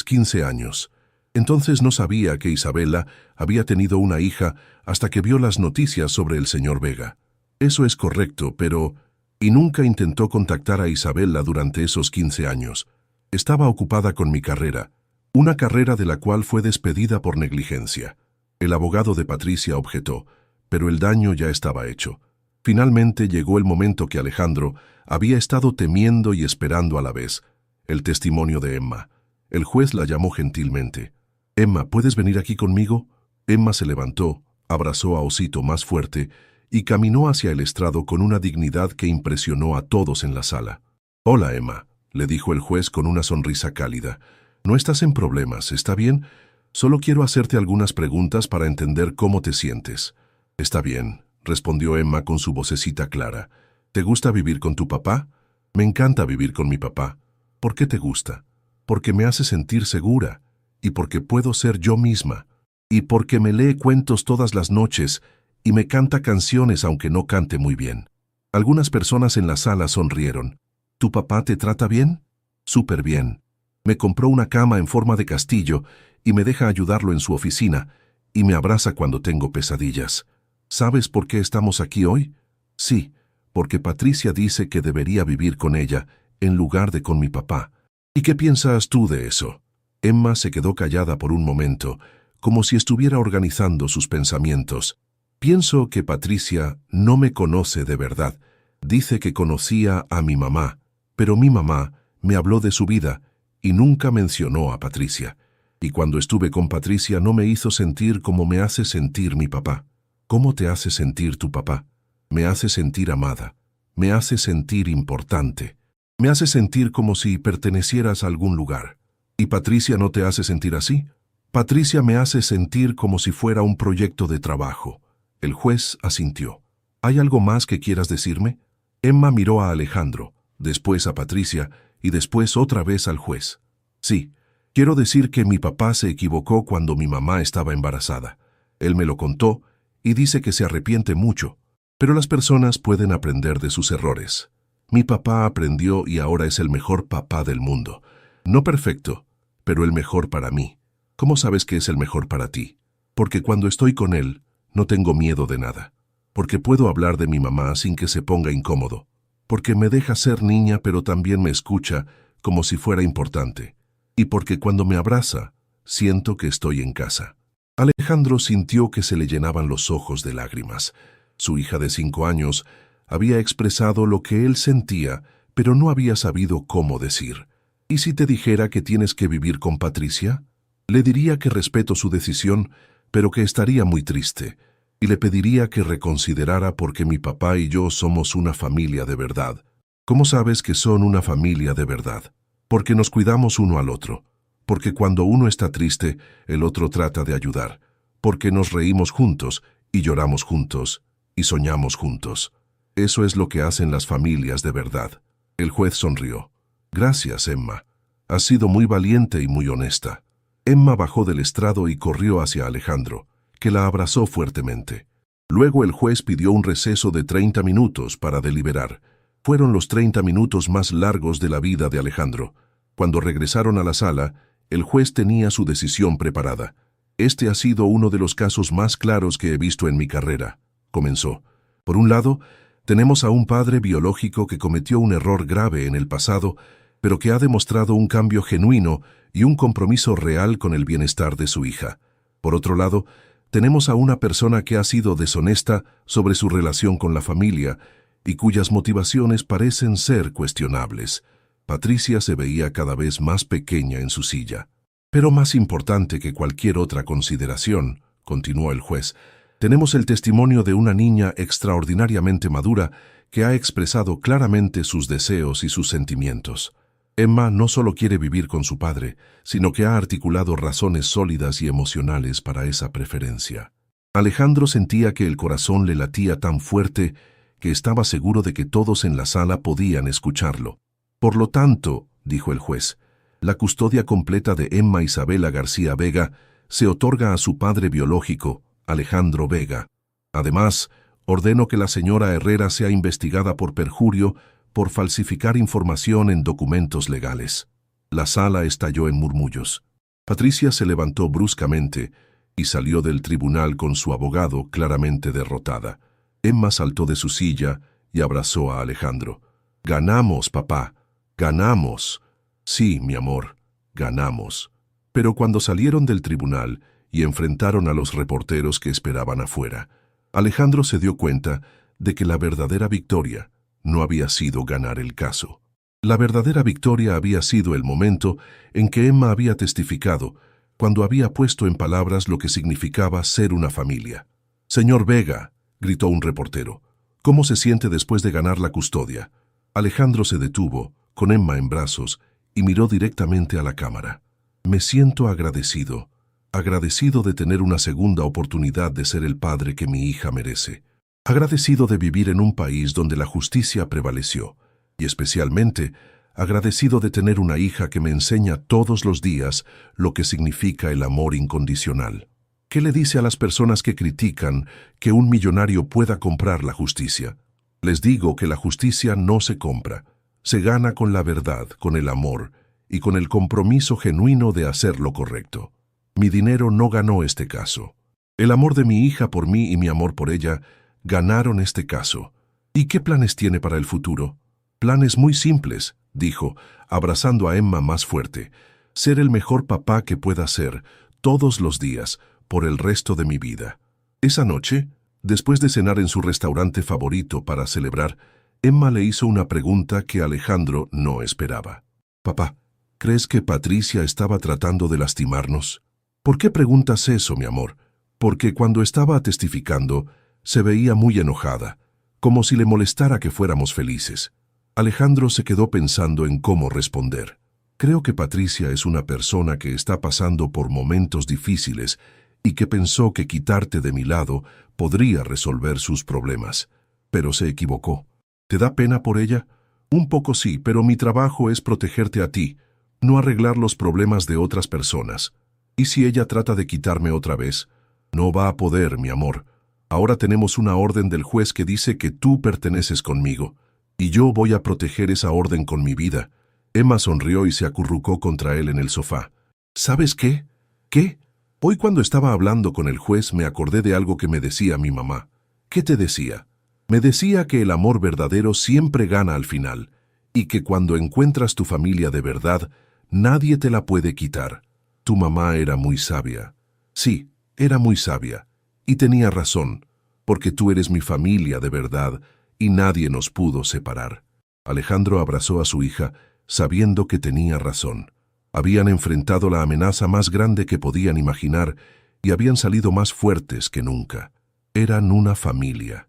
S1: 15 años. Entonces no sabía que Isabela había tenido una hija hasta que vio las noticias sobre el señor Vega. Eso es correcto, pero... Y nunca intentó contactar a Isabela durante esos 15 años. Estaba ocupada con mi carrera, una carrera de la cual fue despedida por negligencia. El abogado de Patricia objetó, pero el daño ya estaba hecho. Finalmente llegó el momento que Alejandro había estado temiendo y esperando a la vez, el testimonio de Emma. El juez la llamó gentilmente. «Emma, ¿puedes venir aquí conmigo?» Emma se levantó, abrazó a Osito más fuerte y caminó hacia el estrado con una dignidad que impresionó a todos en la sala. «Hola, Emma», le dijo el juez con una sonrisa cálida. «No estás en problemas, ¿está bien? Solo quiero hacerte algunas preguntas para entender cómo te sientes». «Está bien», respondió Emma con su vocecita clara. «¿Te gusta vivir con tu papá?» «Me encanta vivir con mi papá». «¿Por qué te gusta?» «Porque me hace sentir segura, y porque puedo ser yo misma, y porque me lee cuentos todas las noches y me canta canciones aunque no cante muy bien». Algunas personas en la sala sonrieron. «¿Tu papá te trata bien?» «Súper bien. Me compró una cama en forma de castillo y me deja ayudarlo en su oficina, y me abraza cuando tengo pesadillas». «¿Sabes por qué estamos aquí hoy?» «Sí, porque Patricia dice que debería vivir con ella en lugar de con mi papá». «¿Y qué piensas tú de eso?» Emma se quedó callada por un momento, como si estuviera organizando sus pensamientos. «Pienso que Patricia no me conoce de verdad. Dice que conocía a mi mamá, pero mi mamá me habló de su vida y nunca mencionó a Patricia. Y cuando estuve con Patricia no me hizo sentir como me hace sentir mi papá». «¿Cómo te hace sentir tu papá?» «Me hace sentir amada, me hace sentir importante, me hace sentir como si pertenecieras a algún lugar». «¿Y Patricia no te hace sentir así?» «Patricia me hace sentir como si fuera un proyecto de trabajo». El juez asintió. «¿Hay algo más que quieras decirme?» Emma miró a Alejandro, después a Patricia y después otra vez al juez. «Sí, quiero decir que mi papá se equivocó cuando mi mamá estaba embarazada. Él me lo contó y dice que se arrepiente mucho, pero las personas pueden aprender de sus errores. Mi papá aprendió y ahora es el mejor papá del mundo. No perfecto, pero el mejor para mí. ¿Cómo sabes que es el mejor para ti?» «Porque cuando estoy con él, no tengo miedo de nada. Porque puedo hablar de mi mamá sin que se ponga incómodo. Porque me deja ser niña pero también me escucha como si fuera importante. Y porque cuando me abraza, siento que estoy en casa». Alejandro sintió que se le llenaban los ojos de lágrimas. Su hija de 5 años había expresado lo que él sentía, pero no había sabido cómo decir. «¿Y si te dijera que tienes que vivir con Patricia?» «Le diría que respeto su decisión, pero que estaría muy triste, y le pediría que reconsiderara porque mi papá y yo somos una familia de verdad». «¿Cómo sabes que son una familia de verdad?» «Porque nos cuidamos uno al otro, porque cuando uno está triste, el otro trata de ayudar, porque nos reímos juntos y lloramos juntos y soñamos juntos. Eso es lo que hacen las familias de verdad». El juez sonrió. «Gracias, Emma. Has sido muy valiente y muy honesta». Emma bajó del estrado y corrió hacia Alejandro, que la abrazó fuertemente. Luego el juez pidió un receso de 30 minutos para deliberar. Fueron los 30 minutos más largos de la vida de Alejandro. Cuando regresaron a la sala, el juez tenía su decisión preparada. «Este ha sido uno de los casos más claros que he visto en mi carrera», comenzó. «Por un lado, tenemos a un padre biológico que cometió un error grave en el pasado, pero que ha demostrado un cambio genuino y un compromiso real con el bienestar de su hija. Por otro lado, tenemos a una persona que ha sido deshonesta sobre su relación con la familia y cuyas motivaciones parecen ser cuestionables». Patricia se veía cada vez más pequeña en su silla. «Pero más importante que cualquier otra consideración», continuó el juez, tenemos el testimonio de una niña extraordinariamente madura que ha expresado claramente sus deseos y sus sentimientos. Emma no solo quiere vivir con su padre, sino que ha articulado razones sólidas y emocionales para esa preferencia. Alejandro sentía que el corazón le latía tan fuerte que estaba seguro de que todos en la sala podían escucharlo. Por lo tanto, dijo el juez, la custodia completa de Emma Isabela García Vega se otorga a su padre biológico, Alejandro Vega. Además, ordeno que la señora Herrera sea investigada por perjurio por falsificar información en documentos legales. La sala estalló en murmullos. Patricia se levantó bruscamente y salió del tribunal con su abogado claramente derrotada. Emma saltó de su silla y abrazó a Alejandro. «Ganamos, papá, ganamos». «Sí, mi amor, ganamos». Pero cuando salieron del tribunal y enfrentaron a los reporteros que esperaban afuera, Alejandro se dio cuenta de que la verdadera victoria no había sido ganar el caso. La verdadera victoria había sido el momento en que Emma había testificado, cuando había puesto en palabras lo que significaba ser una familia. «Señor Vega», gritó un reportero, «¿cómo se siente después de ganar la custodia?» Alejandro se detuvo, con Emma en brazos, y miró directamente a la cámara. «Me siento agradecido, agradecido de tener una segunda oportunidad de ser el padre que mi hija merece. Agradecido de vivir en un país donde la justicia prevaleció, y especialmente agradecido de tener una hija que me enseña todos los días lo que significa el amor incondicional». ¿Qué le dice a las personas que critican que un millonario pueda comprar la justicia? Les digo que la justicia no se compra, se gana con la verdad, con el amor y con el compromiso genuino de hacer lo correcto. Mi dinero no ganó este caso. El amor de mi hija por mí y mi amor por ella ganaron este caso. ¿Y qué planes tiene para el futuro? Planes muy simples, dijo, abrazando a Emma más fuerte. Ser el mejor papá que pueda ser, todos los días, por el resto de mi vida. Esa noche, después de cenar en su restaurante favorito para celebrar, Emma le hizo una pregunta que Alejandro no esperaba. «Papá, ¿crees que Patricia estaba tratando de lastimarnos?» «¿Por qué preguntas eso, mi amor?» «Porque cuando estaba testificando, se veía muy enojada, como si le molestara que fuéramos felices». Alejandro se quedó pensando en cómo responder. «Creo que Patricia es una persona que está pasando por momentos difíciles y que pensó que quitarte de mi lado podría resolver sus problemas. Pero se equivocó. ¿Te da pena por ella? Un poco sí, pero mi trabajo es protegerte a ti, no arreglar los problemas de otras personas. ¿Y si ella trata de quitarme otra vez? No va a poder, mi amor. Ahora tenemos una orden del juez que dice que tú perteneces conmigo, y yo voy a proteger esa orden con mi vida». Emma sonrió y se acurrucó contra él en el sofá. «¿Sabes qué? ¿Qué? Hoy cuando estaba hablando con el juez me acordé de algo que me decía mi mamá». «¿Qué te decía?» «Me decía que el amor verdadero siempre gana al final, y que cuando encuentras tu familia de verdad, nadie te la puede quitar». «Tu mamá era muy sabia». «Sí, era muy sabia, y tenía razón, porque tú eres mi familia de verdad, y nadie nos pudo separar». Alejandro abrazó a su hija, sabiendo que tenía razón. Habían enfrentado la amenaza más grande que podían imaginar y habían salido más fuertes que nunca. Eran una familia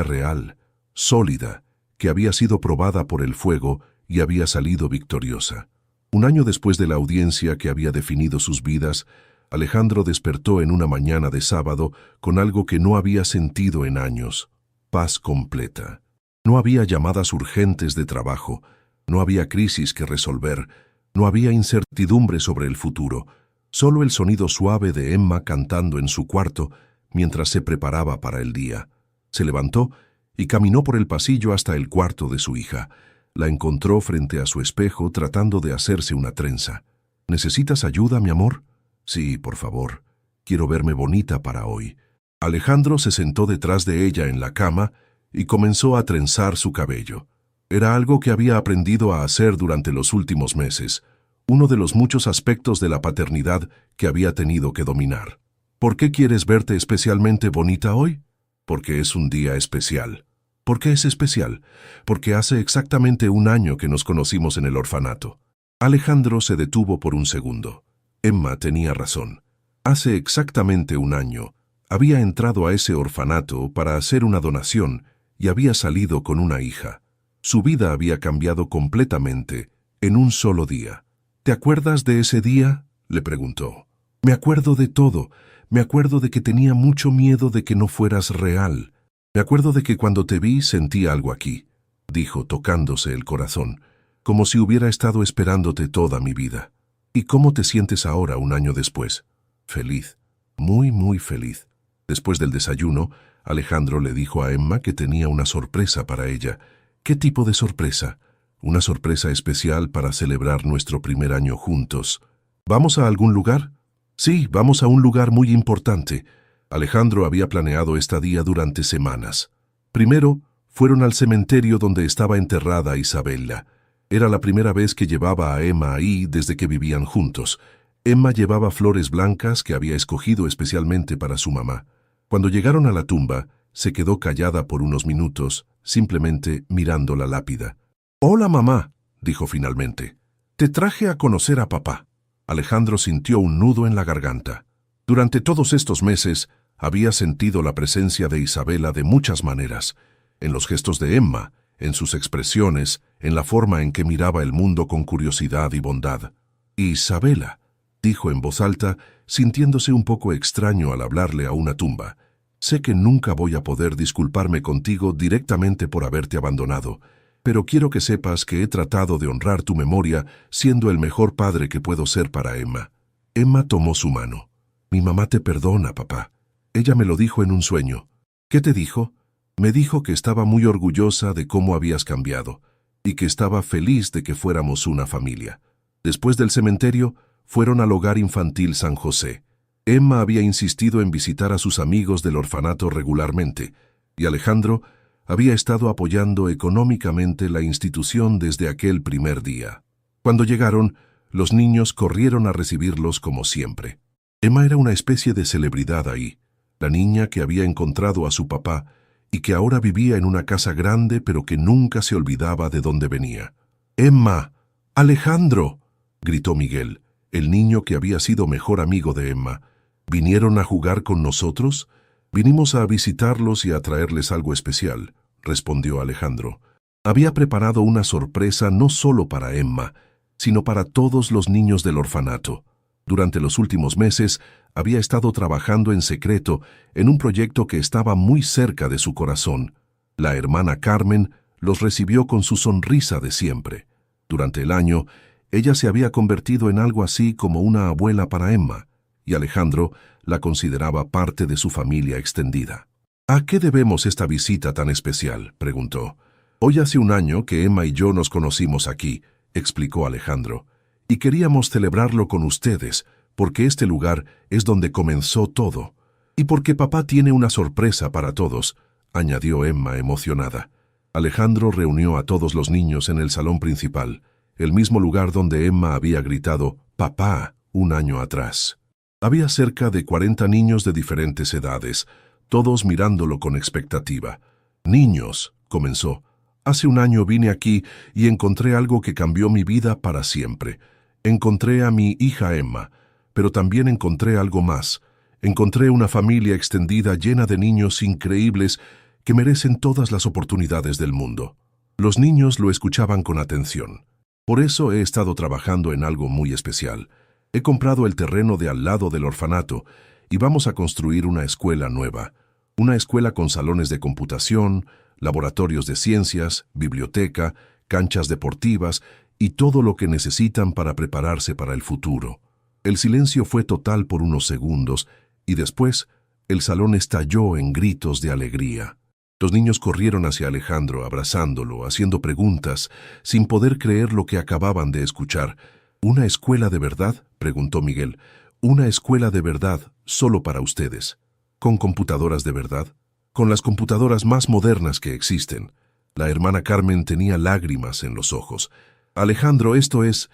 S1: real, sólida, que había sido probada por el fuego y había salido victoriosa. Un año después de la audiencia que había definido sus vidas, Alejandro despertó en una mañana de sábado con algo que no había sentido en años: paz completa. No había llamadas urgentes de trabajo, no había crisis que resolver, no había incertidumbre sobre el futuro, solo el sonido suave de Emma cantando en su cuarto mientras se preparaba para el día. Se levantó y caminó por el pasillo hasta el cuarto de su hija. La encontró frente a su espejo tratando de hacerse una trenza. «¿Necesitas ayuda, mi amor?» «Sí, por favor. Quiero verme bonita para hoy». Alejandro se sentó detrás de ella en la cama y comenzó a trenzar su cabello. Era algo que había aprendido a hacer durante los últimos meses, uno de los muchos aspectos de la paternidad que había tenido que dominar. «¿Por qué quieres verte especialmente bonita hoy?» «Porque es un día especial». «¿Por qué es especial?» «Porque hace exactamente un año que nos conocimos en el orfanato». Alejandro se detuvo por un segundo. Emma tenía razón. Hace exactamente un año, había entrado a ese orfanato para hacer una donación y había salido con una hija. Su vida había cambiado completamente en un solo día. ¿Te acuerdas de ese día?, le preguntó. Me acuerdo de todo. Me acuerdo de que tenía mucho miedo de que no fueras real. Me acuerdo de que cuando te vi sentí algo aquí, dijo tocándose el corazón, como si hubiera estado esperándote toda mi vida. ¿Y cómo te sientes ahora, un año después? Feliz, muy, muy feliz. Después del desayuno, Alejandro le dijo a Emma que tenía una sorpresa para ella. ¿Qué tipo de sorpresa? Una sorpresa especial para celebrar nuestro primer año juntos. ¿Vamos a algún lugar? Sí, vamos a un lugar muy importante. Alejandro había planeado esta día durante semanas. Primero, fueron al cementerio donde estaba enterrada Isabella. Era la primera vez que llevaba a Emma ahí desde que vivían juntos. Emma llevaba flores blancas que había escogido especialmente para su mamá. Cuando llegaron a la tumba, se quedó callada por unos minutos, simplemente mirando la lápida. «Hola, mamá», dijo finalmente. «Te traje a conocer a papá». Alejandro sintió un nudo en la garganta. Durante todos estos meses, había sentido la presencia de Isabella de muchas maneras, en los gestos de Emma, en sus expresiones, en la forma en que miraba el mundo con curiosidad y bondad. «Isabella», dijo en voz alta, sintiéndose un poco extraño al hablarle a una tumba. «Sé que nunca voy a poder disculparme contigo directamente por haberte abandonado, pero quiero que sepas que he tratado de honrar tu memoria siendo el mejor padre que puedo ser para Emma». Emma tomó su mano. «Mi mamá te perdona, papá. Ella me lo dijo en un sueño». «¿Qué te dijo?» «Me dijo que estaba muy orgullosa de cómo habías cambiado y que estaba feliz de que fuéramos una familia». Después del cementerio, fueron al hogar infantil San José. Emma había insistido en visitar a sus amigos del orfanato regularmente, y Alejandro había estado apoyando económicamente la institución desde aquel primer día. Cuando llegaron, los niños corrieron a recibirlos como siempre. Emma era una especie de celebridad ahí, la niña que había encontrado a su papá y que ahora vivía en una casa grande pero que nunca se olvidaba de dónde venía. «Emma, Alejandro», gritó Miguel, el niño que había sido mejor amigo de Emma. «¿Vinieron a jugar con nosotros?» «Vinimos a visitarlos y a traerles algo especial», respondió Alejandro. Había preparado una sorpresa no solo para Emma, sino para todos los niños del orfanato. Durante los últimos meses, había estado trabajando en secreto en un proyecto que estaba muy cerca de su corazón. La hermana Carmen los recibió con su sonrisa de siempre. Durante el año, ella se había convertido en algo así como una abuela para Emma, y Alejandro la consideraba parte de su familia extendida. «¿A qué debemos esta visita tan especial?», preguntó. «Hoy hace un año que Emma y yo nos conocimos aquí», explicó Alejandro, «y queríamos celebrarlo con ustedes, porque este lugar es donde comenzó todo. Y porque papá tiene una sorpresa para todos», añadió Emma emocionada. Alejandro reunió a todos los niños en el salón principal, el mismo lugar donde Emma había gritado «papá» un año atrás. Había cerca de 40 niños de diferentes edades, todos mirándolo con expectativa. «Niños», comenzó, «hace un año vine aquí y encontré algo que cambió mi vida para siempre. Encontré a mi hija Emma, pero también encontré algo más. Encontré una familia extendida llena de niños increíbles que merecen todas las oportunidades del mundo». Los niños lo escuchaban con atención. «Por eso he estado trabajando en algo muy especial. He comprado el terreno de al lado del orfanato y vamos a construir una escuela nueva. Una escuela con salones de computación, laboratorios de ciencias, biblioteca, canchas deportivas y todo lo que necesitan para prepararse para el futuro». El silencio fue total por unos segundos y después el salón estalló en gritos de alegría. Los niños corrieron hacia Alejandro, abrazándolo, haciendo preguntas, sin poder creer lo que acababan de escuchar. «¿Una escuela de verdad?», preguntó Miguel. «Una escuela de verdad, solo para ustedes. ¿Con computadoras de verdad?» «Con las computadoras más modernas que existen». La hermana Carmen tenía lágrimas en los ojos. «Alejandro, esto es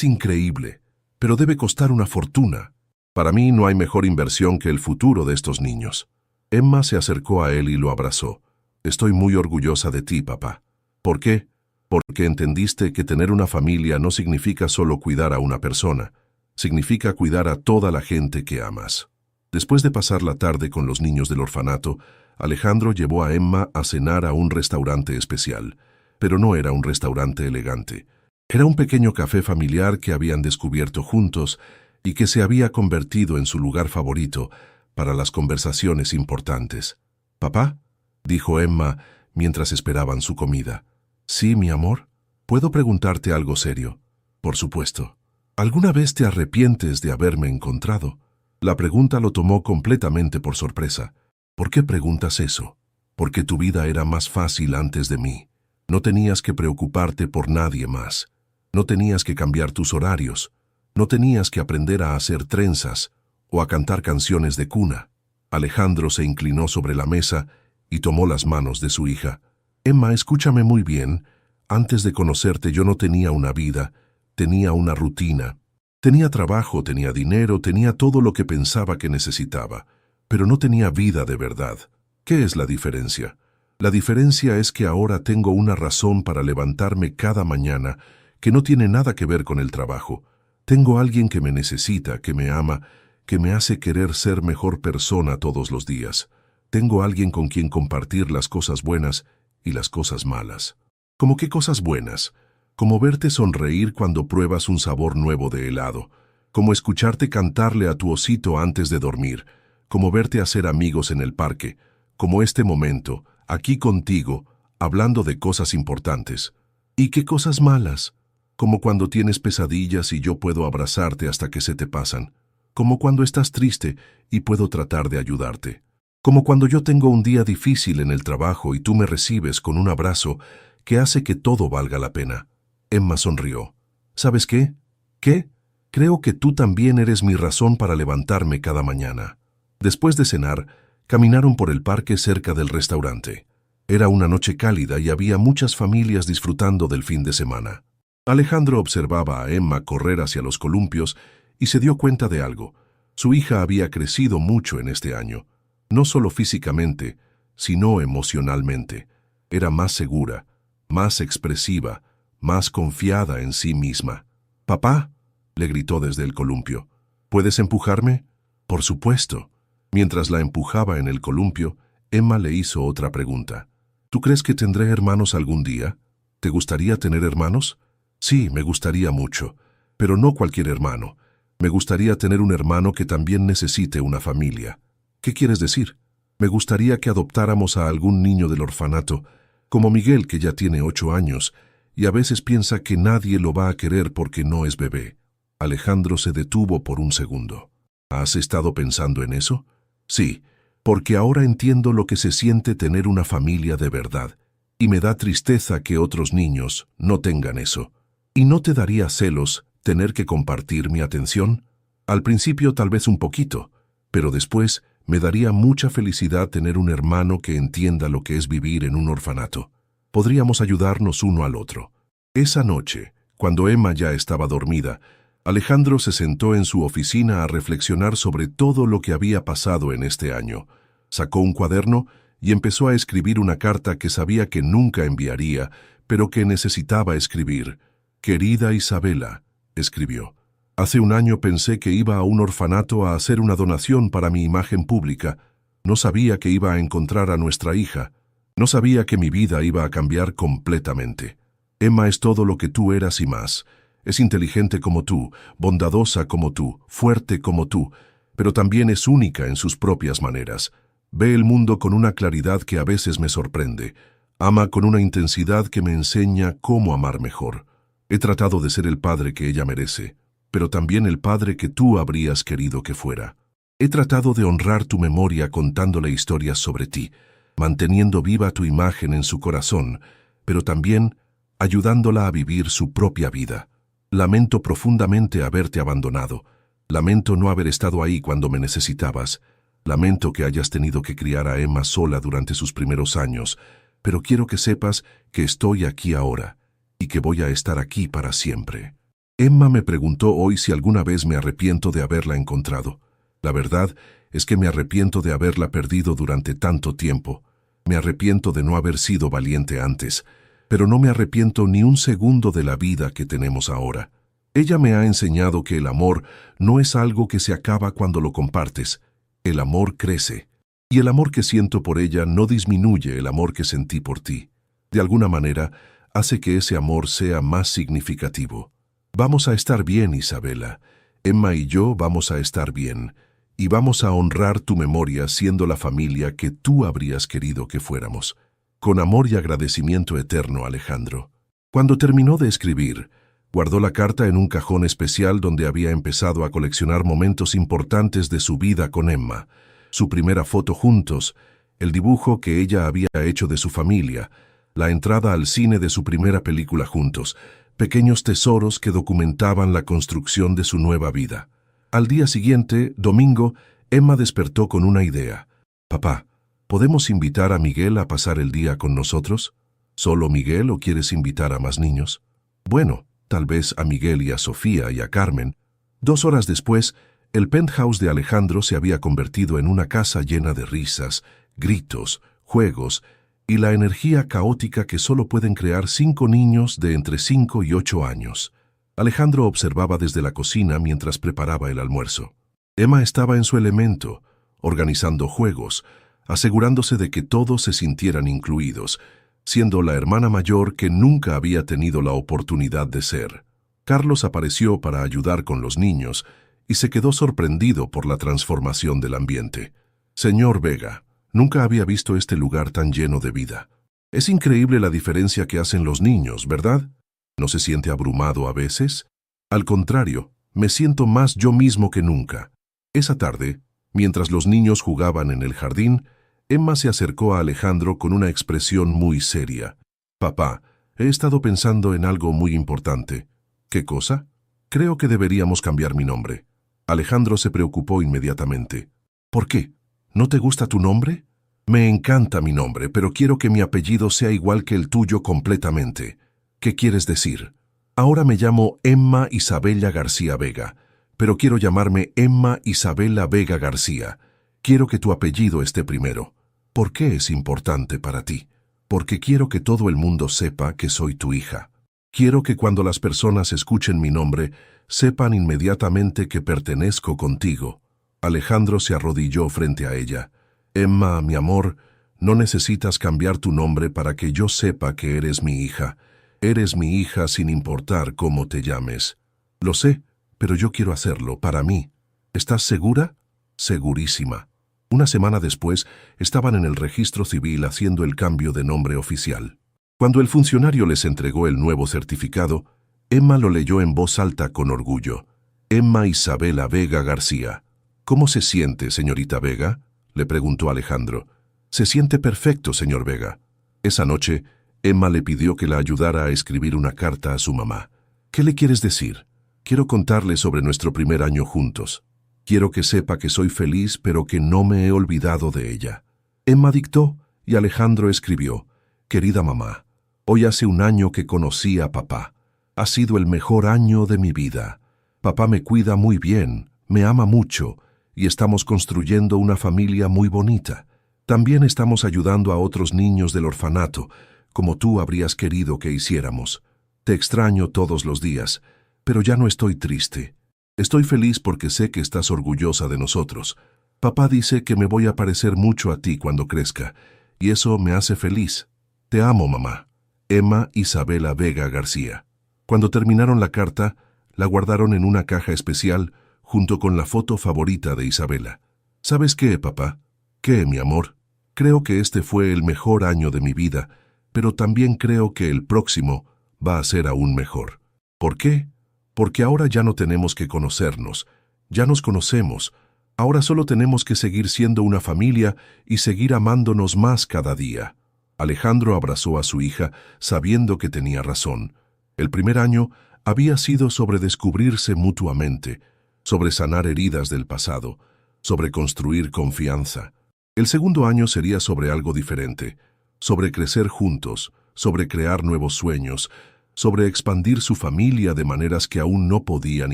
S1: increíble, pero debe costar una fortuna. Para mí no hay mejor inversión que el futuro de estos niños». Emma se acercó a él y lo abrazó. «Estoy muy orgullosa de ti, papá». «¿Por qué?» «Porque entendiste que tener una familia no significa solo cuidar a una persona. Significa cuidar a toda la gente que amas. Después de pasar la tarde con los niños del orfanato, Alejandro llevó a Emma a cenar a un restaurante especial, pero no era un restaurante elegante. Era un pequeño café familiar que habían descubierto juntos y que se había convertido en su lugar favorito para las conversaciones importantes. «¿Papá?», dijo Emma mientras esperaban su comida. «Sí, mi amor. ¿Puedo preguntarte algo serio?». «Por supuesto». «¿Alguna vez te arrepientes de haberme encontrado?». La pregunta lo tomó completamente por sorpresa. «¿Por qué preguntas eso?». «Porque tu vida era más fácil antes de mí. No tenías que preocuparte por nadie más. No tenías que cambiar tus horarios. No tenías que aprender a hacer trenzas o a cantar canciones de cuna». Alejandro se inclinó sobre la mesa y tomó las manos de su hija. «Emma, escúchame muy bien. Antes de conocerte yo no tenía una vida, tenía una rutina. Tenía trabajo, tenía dinero, tenía todo lo que pensaba que necesitaba, pero no tenía vida de verdad. ¿Qué es la diferencia? La diferencia es que ahora tengo una razón para levantarme cada mañana que no tiene nada que ver con el trabajo. Tengo alguien que me necesita, que me ama, que me hace querer ser mejor persona todos los días. Tengo alguien con quien compartir las cosas buenas y las cosas malas». «¿Cómo qué cosas buenas?». «Como verte sonreír cuando pruebas un sabor nuevo de helado, como escucharte cantarle a tu osito antes de dormir, como verte hacer amigos en el parque, como este momento, aquí contigo, hablando de cosas importantes». «¿Y qué cosas malas?». «Como cuando tienes pesadillas y yo puedo abrazarte hasta que se te pasan. Como cuando estás triste y puedo tratar de ayudarte. Como cuando yo tengo un día difícil en el trabajo y tú me recibes con un abrazo que hace que todo valga la pena». Emma sonrió. «¿Sabes qué? ¿Qué? Creo que tú también eres mi razón para levantarme cada mañana». Después de cenar, caminaron por el parque cerca del restaurante. Era una noche cálida y había muchas familias disfrutando del fin de semana. Alejandro observaba a Emma correr hacia los columpios y se dio cuenta de algo. Su hija había crecido mucho en este año, no solo físicamente, sino emocionalmente. Era más segura, más expresiva, más confiada en sí misma. «Papá», le gritó desde el columpio, «¿puedes empujarme?». «Por supuesto». Mientras la empujaba en el columpio, Emma le hizo otra pregunta. «¿Tú crees que tendré hermanos algún día? ¿Te gustaría tener hermanos?». «Sí, me gustaría mucho, pero no cualquier hermano. Me gustaría tener un hermano que también necesite una familia». «¿Qué quieres decir?». «Me gustaría que adoptáramos a algún niño del orfanato, como Miguel, que ya tiene 8 años, y a veces piensa que nadie lo va a querer porque no es bebé». Alejandro se detuvo por un segundo. «¿Has estado pensando en eso?». «Sí, porque ahora entiendo lo que se siente tener una familia de verdad, y me da tristeza que otros niños no tengan eso». «¿Y no te daría celos tener que compartir mi atención?». «Al principio tal vez un poquito, pero después me daría mucha felicidad tener un hermano que entienda lo que es vivir en un orfanato. Podríamos ayudarnos uno al otro». Esa noche, cuando Emma ya estaba dormida, Alejandro se sentó en su oficina a reflexionar sobre todo lo que había pasado en este año. Sacó un cuaderno y empezó a escribir una carta que sabía que nunca enviaría, pero que necesitaba escribir. «Querida Isabela», escribió, «hace un año pensé que iba a un orfanato a hacer una donación para mi imagen pública. No sabía que iba a encontrar a nuestra hija. No sabía que mi vida iba a cambiar completamente. Emma es todo lo que tú eras y más. Es inteligente como tú, bondadosa como tú, fuerte como tú, pero también es única en sus propias maneras. Ve el mundo con una claridad que a veces me sorprende. Ama con una intensidad que me enseña cómo amar mejor. He tratado de ser el padre que ella merece, pero también el padre que tú habrías querido que fuera. He tratado de honrar tu memoria contándole historias sobre ti, manteniendo viva tu imagen en su corazón, pero también ayudándola a vivir su propia vida. Lamento profundamente haberte abandonado. Lamento no haber estado ahí cuando me necesitabas. Lamento que hayas tenido que criar a Emma sola durante sus primeros años, pero quiero que sepas que estoy aquí ahora y que voy a estar aquí para siempre. Emma me preguntó hoy si alguna vez me arrepiento de haberla encontrado. La verdad es que me arrepiento de haberla perdido durante tanto tiempo. Me arrepiento de no haber sido valiente antes, pero no me arrepiento ni un segundo de la vida que tenemos ahora. Ella me ha enseñado que el amor no es algo que se acaba cuando lo compartes. El amor crece. Y el amor que siento por ella no disminuye el amor que sentí por ti. De alguna manera, hace que ese amor sea más significativo. Vamos a estar bien, Isabela. Emma y yo vamos a estar bien. Y vamos a honrar tu memoria siendo la familia que tú habrías querido que fuéramos. Con amor y agradecimiento eterno, Alejandro. Cuando terminó de escribir, guardó la carta en un cajón especial donde había empezado a coleccionar momentos importantes de su vida con Emma. Su primera foto juntos, el dibujo que ella había hecho de su familia, la entrada al cine de su primera película juntos, pequeños tesoros que documentaban la construcción de su nueva vida. Al día siguiente, domingo, Emma despertó con una idea. «Papá, ¿podemos invitar a Miguel a pasar el día con nosotros? ¿Solo Miguel o quieres invitar a más niños?» «Bueno, tal vez a Miguel y a Sofía y a Carmen». 2 horas después, el penthouse de Alejandro se había convertido en una casa llena de risas, gritos, juegos y la energía caótica que solo pueden crear 5 niños de entre 5 y 8 años. Alejandro observaba desde la cocina mientras preparaba el almuerzo. Emma estaba en su elemento, organizando juegos, asegurándose de que todos se sintieran incluidos, siendo la hermana mayor que nunca había tenido la oportunidad de ser. Carlos apareció para ayudar con los niños y se quedó sorprendido por la transformación del ambiente. «Señor Vega, nunca había visto este lugar tan lleno de vida. Es increíble la diferencia que hacen los niños, ¿verdad? ¿No se siente abrumado a veces? Al contrario, me siento más yo mismo que nunca». Esa tarde, mientras los niños jugaban en el jardín, Emma se acercó a Alejandro con una expresión muy seria. «Papá, he estado pensando en algo muy importante». «¿Qué cosa?» «Creo que deberíamos cambiar mi nombre». Alejandro se preocupó inmediatamente. «¿Por qué? ¿No te gusta tu nombre?» «Me encanta mi nombre, pero quiero que mi apellido sea igual que el tuyo completamente». «¿Qué quieres decir?» «Ahora me llamo Emma Isabella García Vega, pero quiero llamarme Emma Isabela Vega García. Quiero que tu apellido esté primero». «¿Por qué es importante para ti?» «Porque quiero que todo el mundo sepa que soy tu hija. Quiero que cuando las personas escuchen mi nombre, sepan inmediatamente que pertenezco contigo». Alejandro se arrodilló frente a ella. «Emma, mi amor, no necesitas cambiar tu nombre para que yo sepa que eres mi hija. Eres mi hija sin importar cómo te llames». «Lo sé, pero yo quiero hacerlo para mí». «¿Estás segura?» «Segurísima». Una semana después, estaban en el registro civil haciendo el cambio de nombre oficial. Cuando el funcionario les entregó el nuevo certificado, Emma lo leyó en voz alta con orgullo. «Emma Isabela Vega García». «¿Cómo se siente, señorita Vega?», le preguntó Alejandro. «Se siente perfecto, señor Vega». Esa noche, Emma le pidió que la ayudara a escribir una carta a su mamá. «¿Qué le quieres decir?» «Quiero contarle sobre nuestro primer año juntos. Quiero que sepa que soy feliz, pero que no me he olvidado de ella». Emma dictó y Alejandro escribió. «Querida mamá, hoy hace un año que conocí a papá. Ha sido el mejor año de mi vida. Papá me cuida muy bien, me ama mucho y estamos construyendo una familia muy bonita. También estamos ayudando a otros niños del orfanato, como tú habrías querido que hiciéramos. Te extraño todos los días, pero ya no estoy triste. Estoy feliz porque sé que estás orgullosa de nosotros. Papá dice que me voy a parecer mucho a ti cuando crezca, y eso me hace feliz. Te amo, mamá. Emma Isabela Vega García». Cuando terminaron la carta, la guardaron en una caja especial junto con la foto favorita de Isabela. «¿Sabes qué, papá? ¿Qué, mi amor? Creo que este fue el mejor año de mi vida, pero también creo que el próximo va a ser aún mejor». «¿Por qué?» «Porque ahora ya no tenemos que conocernos. Ya nos conocemos. Ahora solo tenemos que seguir siendo una familia y seguir amándonos más cada día». Alejandro abrazó a su hija, sabiendo que tenía razón. El primer año había sido sobre descubrirse mutuamente, sobre sanar heridas del pasado, sobre construir confianza. El segundo año sería sobre algo diferente, sobre crecer juntos, sobre crear nuevos sueños, sobre expandir su familia de maneras que aún no podían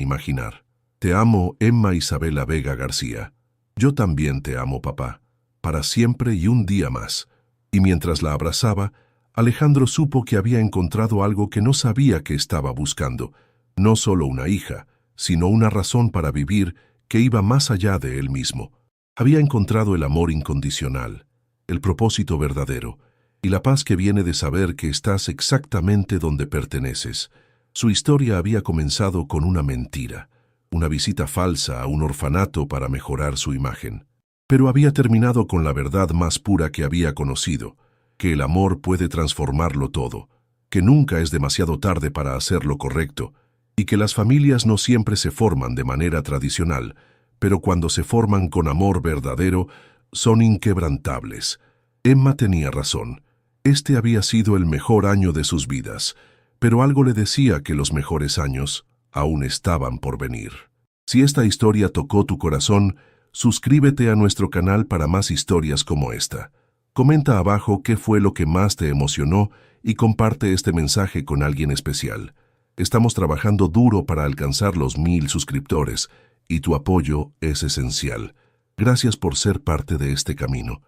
S1: imaginar. «Te amo, Emma Isabela Vega García». «Yo también te amo, papá, para siempre y un día más». Y mientras la abrazaba, Alejandro supo que había encontrado algo que no sabía que estaba buscando, No solo una hija, sino una razón para vivir que iba más allá de él mismo. Había encontrado el amor incondicional, el propósito verdadero y la paz que viene de saber que estás exactamente donde perteneces. Su historia había comenzado con una mentira, una visita falsa a un orfanato para mejorar su imagen. Pero había terminado con la verdad más pura que había conocido, que el amor puede transformarlo todo, que nunca es demasiado tarde para hacer lo correcto, y que las familias no siempre se forman de manera tradicional, pero cuando se forman con amor verdadero, son inquebrantables. Emma tenía razón. Este había sido el mejor año de sus vidas, pero algo le decía que los mejores años aún estaban por venir. Si esta historia tocó tu corazón, suscríbete a nuestro canal para más historias como esta. Comenta abajo qué fue lo que más te emocionó y comparte este mensaje con alguien especial. Estamos trabajando duro para alcanzar los 1000 suscriptores y tu apoyo es esencial. Gracias por ser parte de este camino.